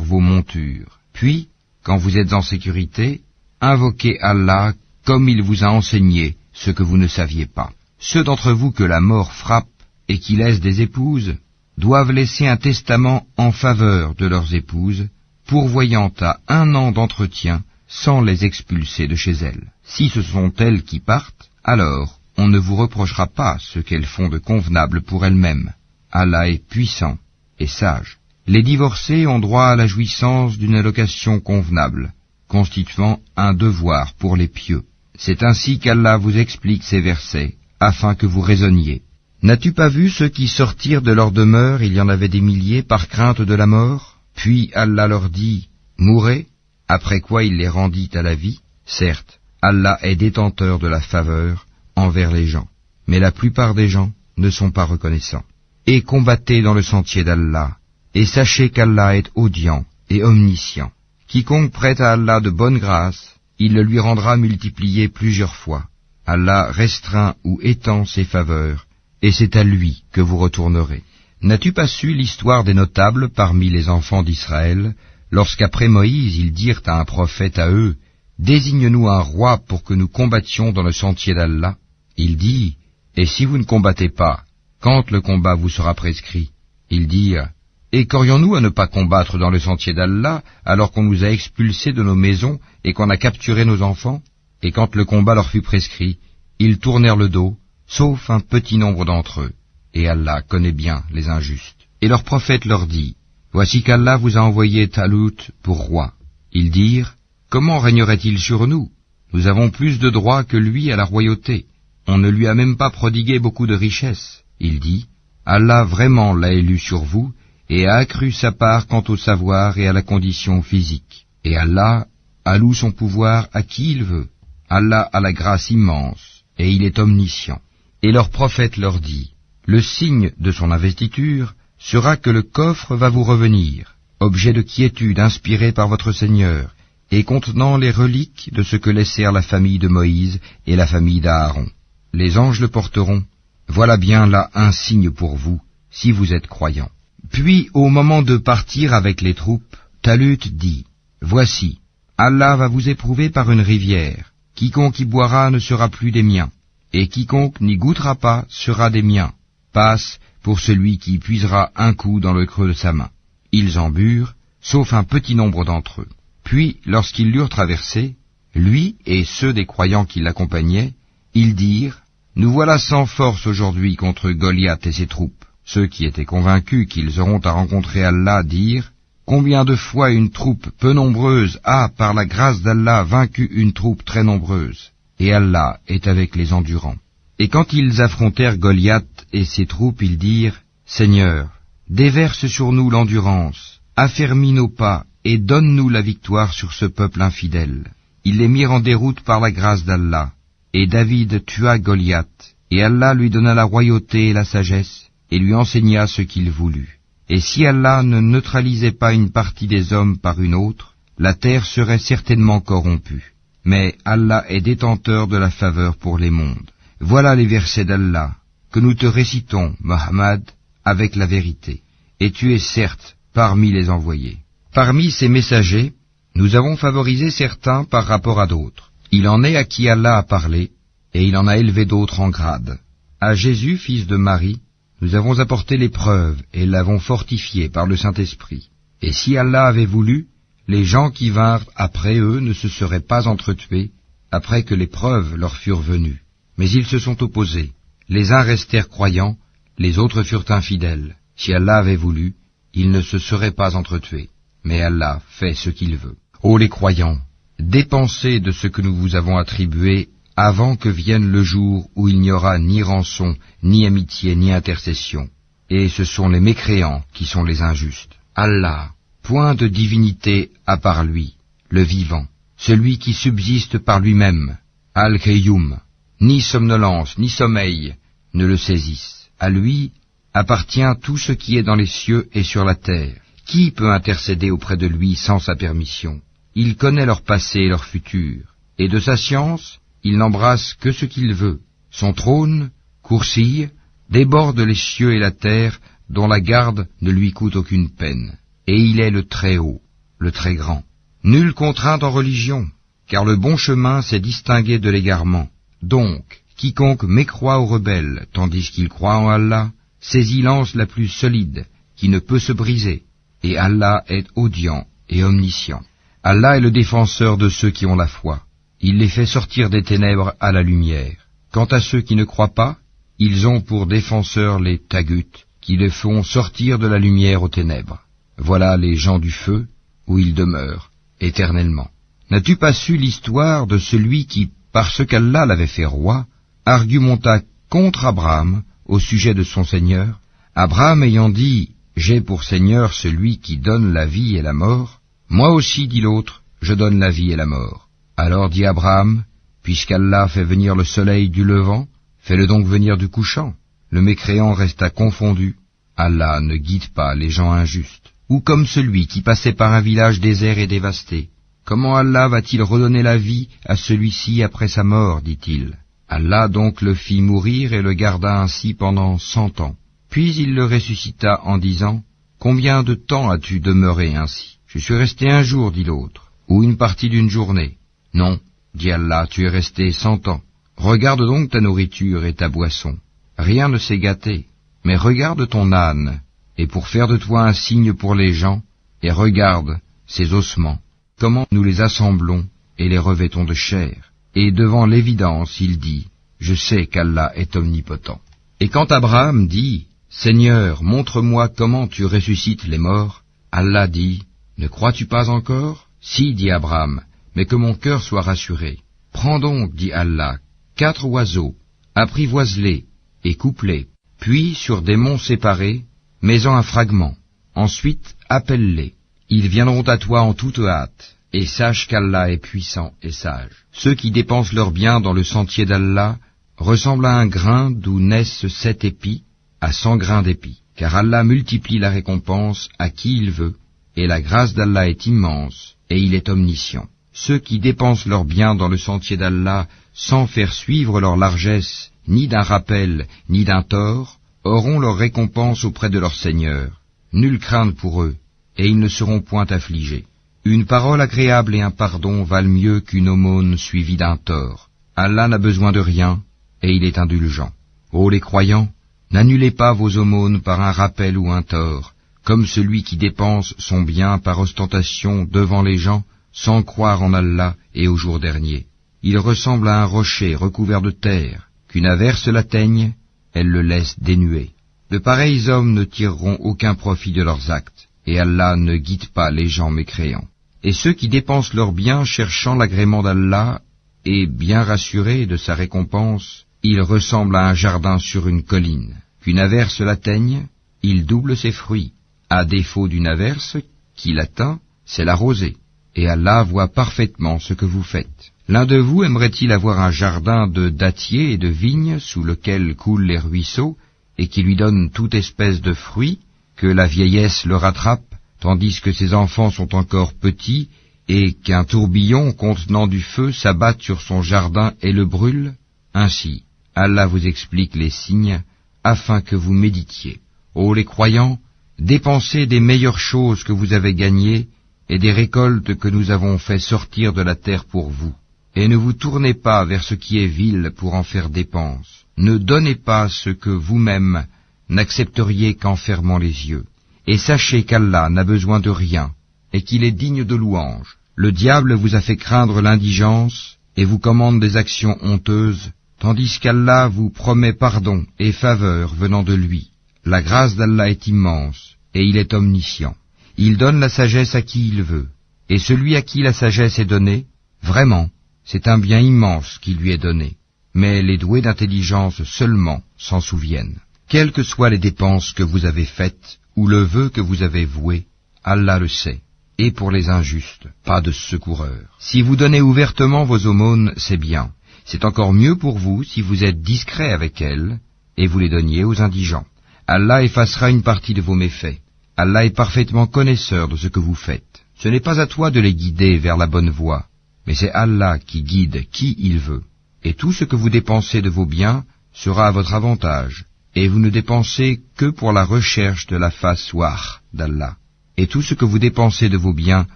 vos montures. Puis, quand vous êtes en sécurité, invoquez Allah comme il vous a enseigné ce que vous ne saviez pas. Ceux d'entre vous que la mort frappe et qui laissent des épouses doivent laisser un testament en faveur de leurs épouses, pourvoyant à 1 an d'entretien sans les expulser de chez elles. Si ce sont elles qui partent, alors on ne vous reprochera pas ce qu'elles font de convenable pour elles-mêmes. Allah est puissant et sage. Les divorcés ont droit à la jouissance d'une allocation convenable, constituant un devoir pour les pieux. C'est ainsi qu'Allah vous explique ces versets, afin que vous raisonniez. N'as-tu pas vu ceux qui sortirent de leur demeure, il y en avait des milliers, par crainte de la mort? Puis Allah leur dit, mourez, après quoi il les rendit à la vie. Certes, Allah est détenteur de la faveur envers les gens, mais la plupart des gens ne sont pas reconnaissants. Et combattez dans le sentier d'Allah, et sachez qu'Allah est audient et omniscient. Quiconque prête à Allah de bonne grâce, il le lui rendra multiplié plusieurs fois. Allah restreint ou étend ses faveurs, et c'est à lui que vous retournerez. N'as-tu pas su l'histoire des notables parmi les enfants d'Israël, lorsqu'après Moïse ils dirent à un prophète à eux, « Désigne-nous un roi pour que nous combattions dans le sentier d'Allah » Il dit, « Et si vous ne combattez pas, quand le combat vous sera prescrit ?» Ils dirent, « Et qu'aurions-nous à ne pas combattre dans le sentier d'Allah, alors qu'on nous a expulsés de nos maisons et qu'on a capturé nos enfants ?» Et quand le combat leur fut prescrit, ils tournèrent le dos, sauf un petit nombre d'entre eux. Et Allah connaît bien les injustes. Et leur prophète leur dit, « Voici qu'Allah vous a envoyé Talut pour roi. » Ils dirent, « Comment régnerait-il sur nous? Nous avons plus de droits que lui à la royauté. On ne lui a même pas prodigué beaucoup de richesses. » Il dit, « Allah vraiment l'a élu sur vous, et a accru sa part quant au savoir et à la condition physique. Et Allah alloue son pouvoir à qui il veut. Allah a la grâce immense, et il est omniscient. » Et leur prophète leur dit, « Le signe de son investiture sera que le coffre va vous revenir, objet de quiétude inspiré par votre Seigneur, et contenant les reliques de ce que laissèrent la famille de Moïse et la famille d'Aaron. Les anges le porteront. Voilà bien là un signe pour vous, si vous êtes croyants. » Puis, au moment de partir avec les troupes, Talut dit, « Voici, Allah va vous éprouver par une rivière. Quiconque y boira ne sera plus des miens, et quiconque n'y goûtera pas sera des miens. Passe pour celui qui puisera un coup dans le creux de sa main. » Ils en burent, sauf un petit nombre d'entre eux. Puis, lorsqu'ils l'eurent traversé, lui et ceux des croyants qui l'accompagnaient, ils dirent, « Nous voilà sans force aujourd'hui contre Goliath et ses troupes. » Ceux qui étaient convaincus qu'ils auront à rencontrer Allah dirent, « Combien de fois une troupe peu nombreuse a, par la grâce d'Allah, vaincu une troupe très nombreuse, et Allah est avec les endurants. Et quand ils affrontèrent Goliath et ses troupes, ils dirent, « Seigneur, déverse sur nous l'endurance, affermis nos pas, et donne-nous la victoire sur ce peuple infidèle. » Ils les mirent en déroute par la grâce d'Allah, et David tua Goliath, et Allah lui donna la royauté et la sagesse, et lui enseigna ce qu'il voulut. Et si Allah ne neutralisait pas une partie des hommes par une autre, la terre serait certainement corrompue. Mais Allah est détenteur de la faveur pour les mondes. Voilà les versets d'Allah, que nous te récitons, Mohammed, avec la vérité. Et tu es certes parmi les envoyés. Parmi ces messagers, nous avons favorisé certains par rapport à d'autres. Il en est à qui Allah a parlé, et il en a élevé d'autres en grade. À Jésus, fils de Marie, nous avons apporté les preuves et l'avons fortifié par le Saint-Esprit. Et si Allah avait voulu, les gens qui vinrent après eux ne se seraient pas entretués, après que les preuves leur furent venues. Mais ils se sont opposés. Les uns restèrent croyants, les autres furent infidèles. Si Allah avait voulu, ils ne se seraient pas entretués. Mais Allah fait ce qu'il veut. Ô les croyants, dépensez de ce que nous vous avons attribué avant que vienne le jour où il n'y aura ni rançon, ni amitié, ni intercession. Et ce sont les mécréants qui sont les injustes. Allah, point de divinité à part lui, le vivant, celui qui subsiste par lui-même, Al-Qayyum, ni somnolence, ni sommeil ne le saisissent. À lui appartient tout ce qui est dans les cieux et sur la terre. Qui peut intercéder auprès de lui sans sa permission? Il connaît leur passé et leur futur, et de sa science, il n'embrasse que ce qu'il veut. Son trône, Kursi, déborde les cieux et la terre, dont la garde ne lui coûte aucune peine. Et il est le très haut, le très grand. Nulle contrainte en religion, car le bon chemin s'est distingué de l'égarement. Donc, quiconque mécroit ou rebelle, tandis qu'il croit en Allah, saisit l'anse la plus solide, qui ne peut se briser. Et Allah est audient et omniscient. Allah est le défenseur de ceux qui ont la foi. Il les fait sortir des ténèbres à la lumière. Quant à ceux qui ne croient pas, ils ont pour défenseurs les taguts, qui les font sortir de la lumière aux ténèbres. Voilà les gens du feu, où ils demeurent, éternellement. N'as-tu pas su l'histoire de celui qui, parce qu'Allah l'avait fait roi, argumenta contre Abraham au sujet de son Seigneur? Abraham ayant dit, « J'ai pour Seigneur celui qui donne la vie et la mort », moi aussi, dit l'autre, je donne la vie et la mort. Alors dit Abraham, puisqu'Allah fait venir le soleil du levant, fais-le donc venir du couchant. Le mécréant resta confondu. Allah ne guide pas les gens injustes. Ou comme celui qui passait par un village désert et dévasté. Comment Allah va-t-il redonner la vie à celui-ci après sa mort, dit-il. Allah donc le fit mourir et le garda ainsi pendant 100 ans. Puis il le ressuscita en disant, combien de temps as-tu demeuré ainsi? Je suis resté un jour, dit l'autre, ou une partie d'une journée. Non, dit Allah, tu es resté 100 ans. Regarde donc ta nourriture et ta boisson. Rien ne s'est gâté, mais regarde ton âne, et pour faire de toi un signe pour les gens, et regarde ses ossements, comment nous les assemblons et les revêtons de chair. Et devant l'évidence, il dit, je sais qu'Allah est omnipotent. Et quand Abraham dit, Seigneur, montre-moi comment tu ressuscites les morts, Allah dit, ne crois-tu pas encore? Si, dit Abraham, mais que mon cœur soit rassuré. Prends donc, dit Allah, 4 oiseaux, apprivoise-les et coupe-les, puis sur des monts séparés, mets-en un fragment. Ensuite, appelle-les. Ils viendront à toi en toute hâte, et sache qu'Allah est puissant et sage. Ceux qui dépensent leurs biens dans le sentier d'Allah ressemblent à un grain d'où naissent 7 épis, à 100 grains d'épis. Car Allah multiplie la récompense à qui il veut, et la grâce d'Allah est immense, et il est omniscient. Ceux qui dépensent leurs biens dans le sentier d'Allah sans faire suivre leur largesse, ni d'un rappel, ni d'un tort, auront leur récompense auprès de leur Seigneur. Nulle crainte pour eux, et ils ne seront point affligés. Une parole agréable et un pardon valent mieux qu'une aumône suivie d'un tort. Allah n'a besoin de rien, et il est indulgent. Ô les croyants, n'annulez pas vos aumônes par un rappel ou un tort, comme celui qui dépense son bien par ostentation devant les gens, sans croire en Allah et au jour dernier. Il ressemble à un rocher recouvert de terre, qu'une averse l'atteigne, elle le laisse dénué. De pareils hommes ne tireront aucun profit de leurs actes, et Allah ne guide pas les gens mécréants. Et ceux qui dépensent leurs biens cherchant l'agrément d'Allah, et bien rassurés de sa récompense, ils ressemblent à un jardin sur une colline. Qu'une averse l'atteigne, il double ses fruits. À défaut d'une averse qui l'atteint, c'est la rosée. Et Allah voit parfaitement ce que vous faites. L'un de vous aimerait-il avoir un jardin de dattiers et de vignes sous lequel coulent les ruisseaux, et qui lui donne toute espèce de fruits, que la vieillesse le rattrape, tandis que ses enfants sont encore petits, et qu'un tourbillon contenant du feu s'abatte sur son jardin et le brûle? Ainsi, Allah vous explique les signes, afin que vous méditiez. Ô les croyants, dépensez des meilleures choses que vous avez gagnées, et des récoltes que nous avons fait sortir de la terre pour vous. Et ne vous tournez pas vers ce qui est vil pour en faire dépense. Ne donnez pas ce que vous-même n'accepteriez qu'en fermant les yeux. Et sachez qu'Allah n'a besoin de rien, et qu'il est digne de louange. Le diable vous a fait craindre l'indigence, et vous commande des actions honteuses, tandis qu'Allah vous promet pardon et faveur venant de lui. La grâce d'Allah est immense, et il est omniscient. Il donne la sagesse à qui il veut, et celui à qui la sagesse est donnée, vraiment, c'est un bien immense qui lui est donné. Mais les doués d'intelligence seulement s'en souviennent. Quelles que soient les dépenses que vous avez faites, ou le vœu que vous avez voué, Allah le sait. Et pour les injustes, pas de secoureur. Si vous donnez ouvertement vos aumônes, c'est bien. C'est encore mieux pour vous si vous êtes discret avec elles, et vous les donniez aux indigents. Allah effacera une partie de vos méfaits. Allah est parfaitement connaisseur de ce que vous faites. Ce n'est pas à toi de les guider vers la bonne voie, mais c'est Allah qui guide qui il veut. Et tout ce que vous dépensez de vos biens sera à votre avantage, et vous ne dépensez que pour la recherche de la face wah d'Allah. Et tout ce que vous dépensez de vos biens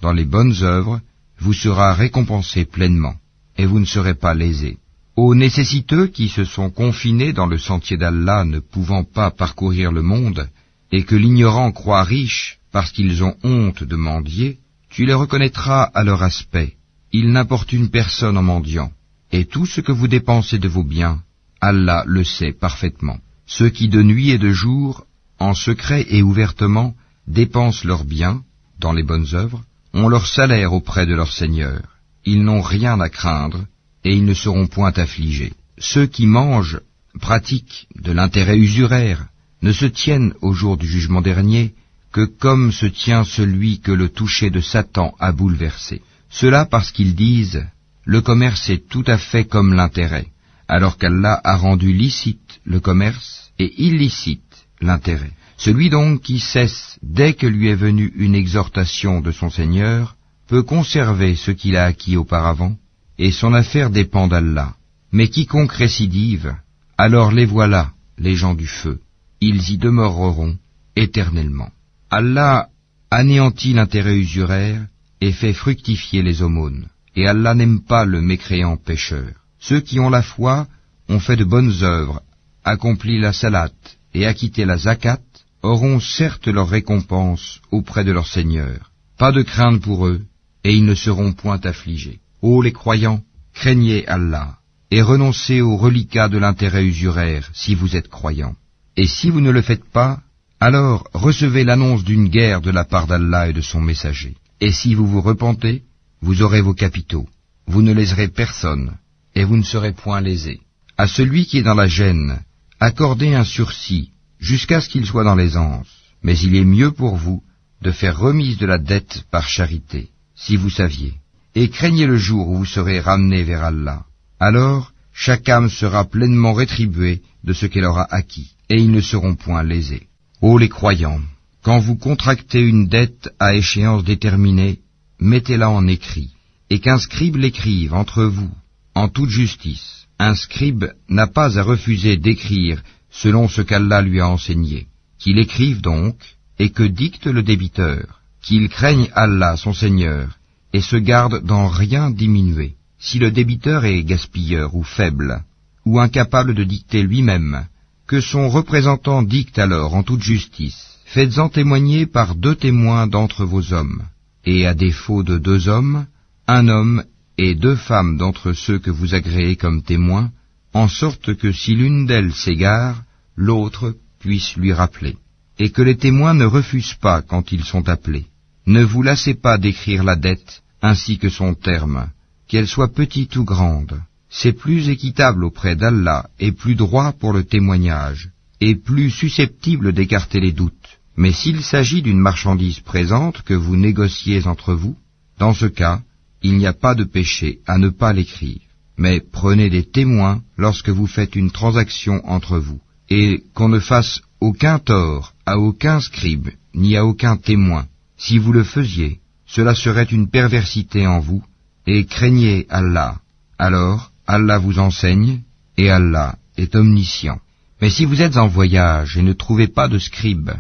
dans les bonnes œuvres vous sera récompensé pleinement, et vous ne serez pas lésés. Aux nécessiteux qui se sont confinés dans le sentier d'Allah ne pouvant pas parcourir le monde, et que l'ignorant croit riche parce qu'ils ont honte de mendier, tu les reconnaîtras à leur aspect. Ils n'importunent personne en mendiant. Et tout ce que vous dépensez de vos biens, Allah le sait parfaitement. Ceux qui de nuit et de jour, en secret et ouvertement, dépensent leurs biens, dans les bonnes œuvres, ont leur salaire auprès de leur Seigneur. Ils n'ont rien à craindre, et ils ne seront point affligés. Ceux qui mangent, pratiquent de l'intérêt usuraire, ne se tiennent au jour du jugement dernier que comme se tient celui que le toucher de Satan a bouleversé. Cela parce qu'ils disent « Le commerce est tout à fait comme l'intérêt », alors qu'Allah a rendu licite le commerce et illicite l'intérêt. Celui donc qui cesse dès que lui est venue une exhortation de son Seigneur peut conserver ce qu'il a acquis auparavant, et son affaire dépend d'Allah. Mais quiconque récidive, alors les voilà, les gens du feu. Ils y demeureront éternellement. Allah anéantit l'intérêt usuraire et fait fructifier les aumônes. Et Allah n'aime pas le mécréant pécheur. Ceux qui ont la foi ont fait de bonnes œuvres, accompli la salat et acquitté la zakat, auront certes leur récompense auprès de leur Seigneur. Pas de crainte pour eux, et ils ne seront point affligés. Ô les croyants, craignez Allah, et renoncez aux reliquats de l'intérêt usuraire, si vous êtes croyants. Et si vous ne le faites pas, alors recevez l'annonce d'une guerre de la part d'Allah et de son messager. Et si vous vous repentez, vous aurez vos capitaux. Vous ne léserez personne, et vous ne serez point lésés. À celui qui est dans la gêne, accordez un sursis, jusqu'à ce qu'il soit dans l'aisance. Mais il est mieux pour vous de faire remise de la dette par charité, si vous saviez. Et craignez le jour où vous serez ramenés vers Allah. Alors, chaque âme sera pleinement rétribuée de ce qu'elle aura acquis, et ils ne seront point lésés. Ô les croyants, quand vous contractez une dette à échéance déterminée, mettez-la en écrit, et qu'un scribe l'écrive entre vous, en toute justice. Un scribe n'a pas à refuser d'écrire selon ce qu'Allah lui a enseigné. Qu'il écrive donc, et que dicte le débiteur, qu'il craigne Allah son Seigneur, et se garde d'en rien diminuer. Si le débiteur est gaspilleur ou faible, ou incapable de dicter lui-même, que son représentant dicte alors en toute justice. Faites-en témoigner par 2 témoins d'entre vos hommes, et à défaut de 2 hommes, 1 homme et 2 femmes d'entre ceux que vous agréez comme témoins, en sorte que si l'une d'elles s'égare, l'autre puisse lui rappeler. et que les témoins ne refusent pas quand ils sont appelés. Ne vous lassez pas d'écrire la dette, ainsi que son terme, qu'elle soit petite ou grande. C'est plus équitable auprès d'Allah et plus droit pour le témoignage, et plus susceptible d'écarter les doutes. Mais s'il s'agit d'une marchandise présente que vous négociez entre vous, dans ce cas, il n'y a pas de péché à ne pas l'écrire. Mais prenez des témoins lorsque vous faites une transaction entre vous, et qu'on ne fasse aucun tort à aucun scribe, ni à aucun témoin. Si vous le faisiez, cela serait une perversité en vous, et craignez Allah. Alors, Allah vous enseigne, et Allah est omniscient. Mais si vous êtes en voyage et ne trouvez pas de scribe,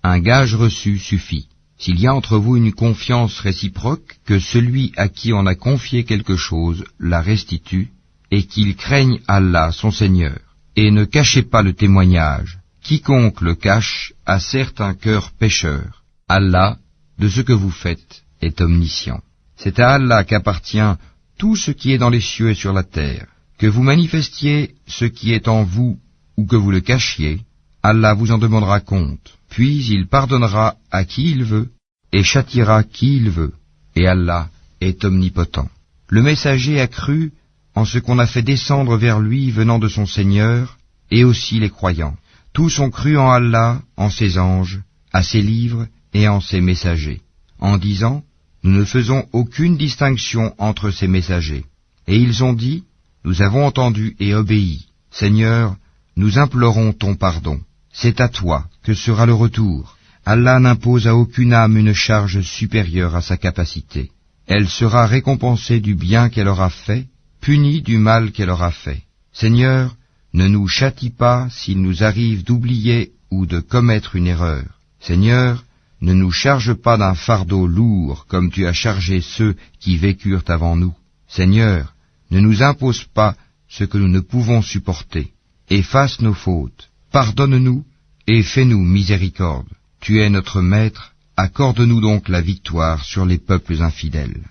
un gage reçu suffit. S'il y a entre vous une confiance réciproque, que celui à qui on a confié quelque chose la restitue, et qu'il craigne Allah son Seigneur. Et ne cachez pas le témoignage. Quiconque le cache a certes un cœur pécheur. Allah, de ce que vous faites, est omniscient. C'est à Allah qu'appartient tout ce qui est dans les cieux et sur la terre. Que vous manifestiez ce qui est en vous ou que vous le cachiez, Allah vous en demandera compte. Puis il pardonnera à qui il veut et châtiera qui il veut. Et Allah est omnipotent. Le messager a cru en ce qu'on a fait descendre vers lui venant de son Seigneur, et aussi les croyants. Tous ont cru en Allah, en ses anges, à ses livres et en ses messagers, en disant « Nous ne faisons aucune distinction entre ces messagers. » Et ils ont dit « Nous avons entendu et obéi. Seigneur, nous implorons ton pardon. C'est à toi que sera le retour. » Allah n'impose à aucune âme une charge supérieure à sa capacité. Elle sera récompensée du bien qu'elle aura fait, punie du mal qu'elle aura fait. Seigneur, ne nous châtie pas s'il nous arrive d'oublier ou de commettre une erreur. Seigneur, ne nous charge pas d'un fardeau lourd comme tu as chargé ceux qui vécurent avant nous. Seigneur, ne nous impose pas ce que nous ne pouvons supporter. Efface nos fautes, pardonne-nous et fais-nous miséricorde. Tu es notre Maître, accorde-nous donc la victoire sur les peuples infidèles.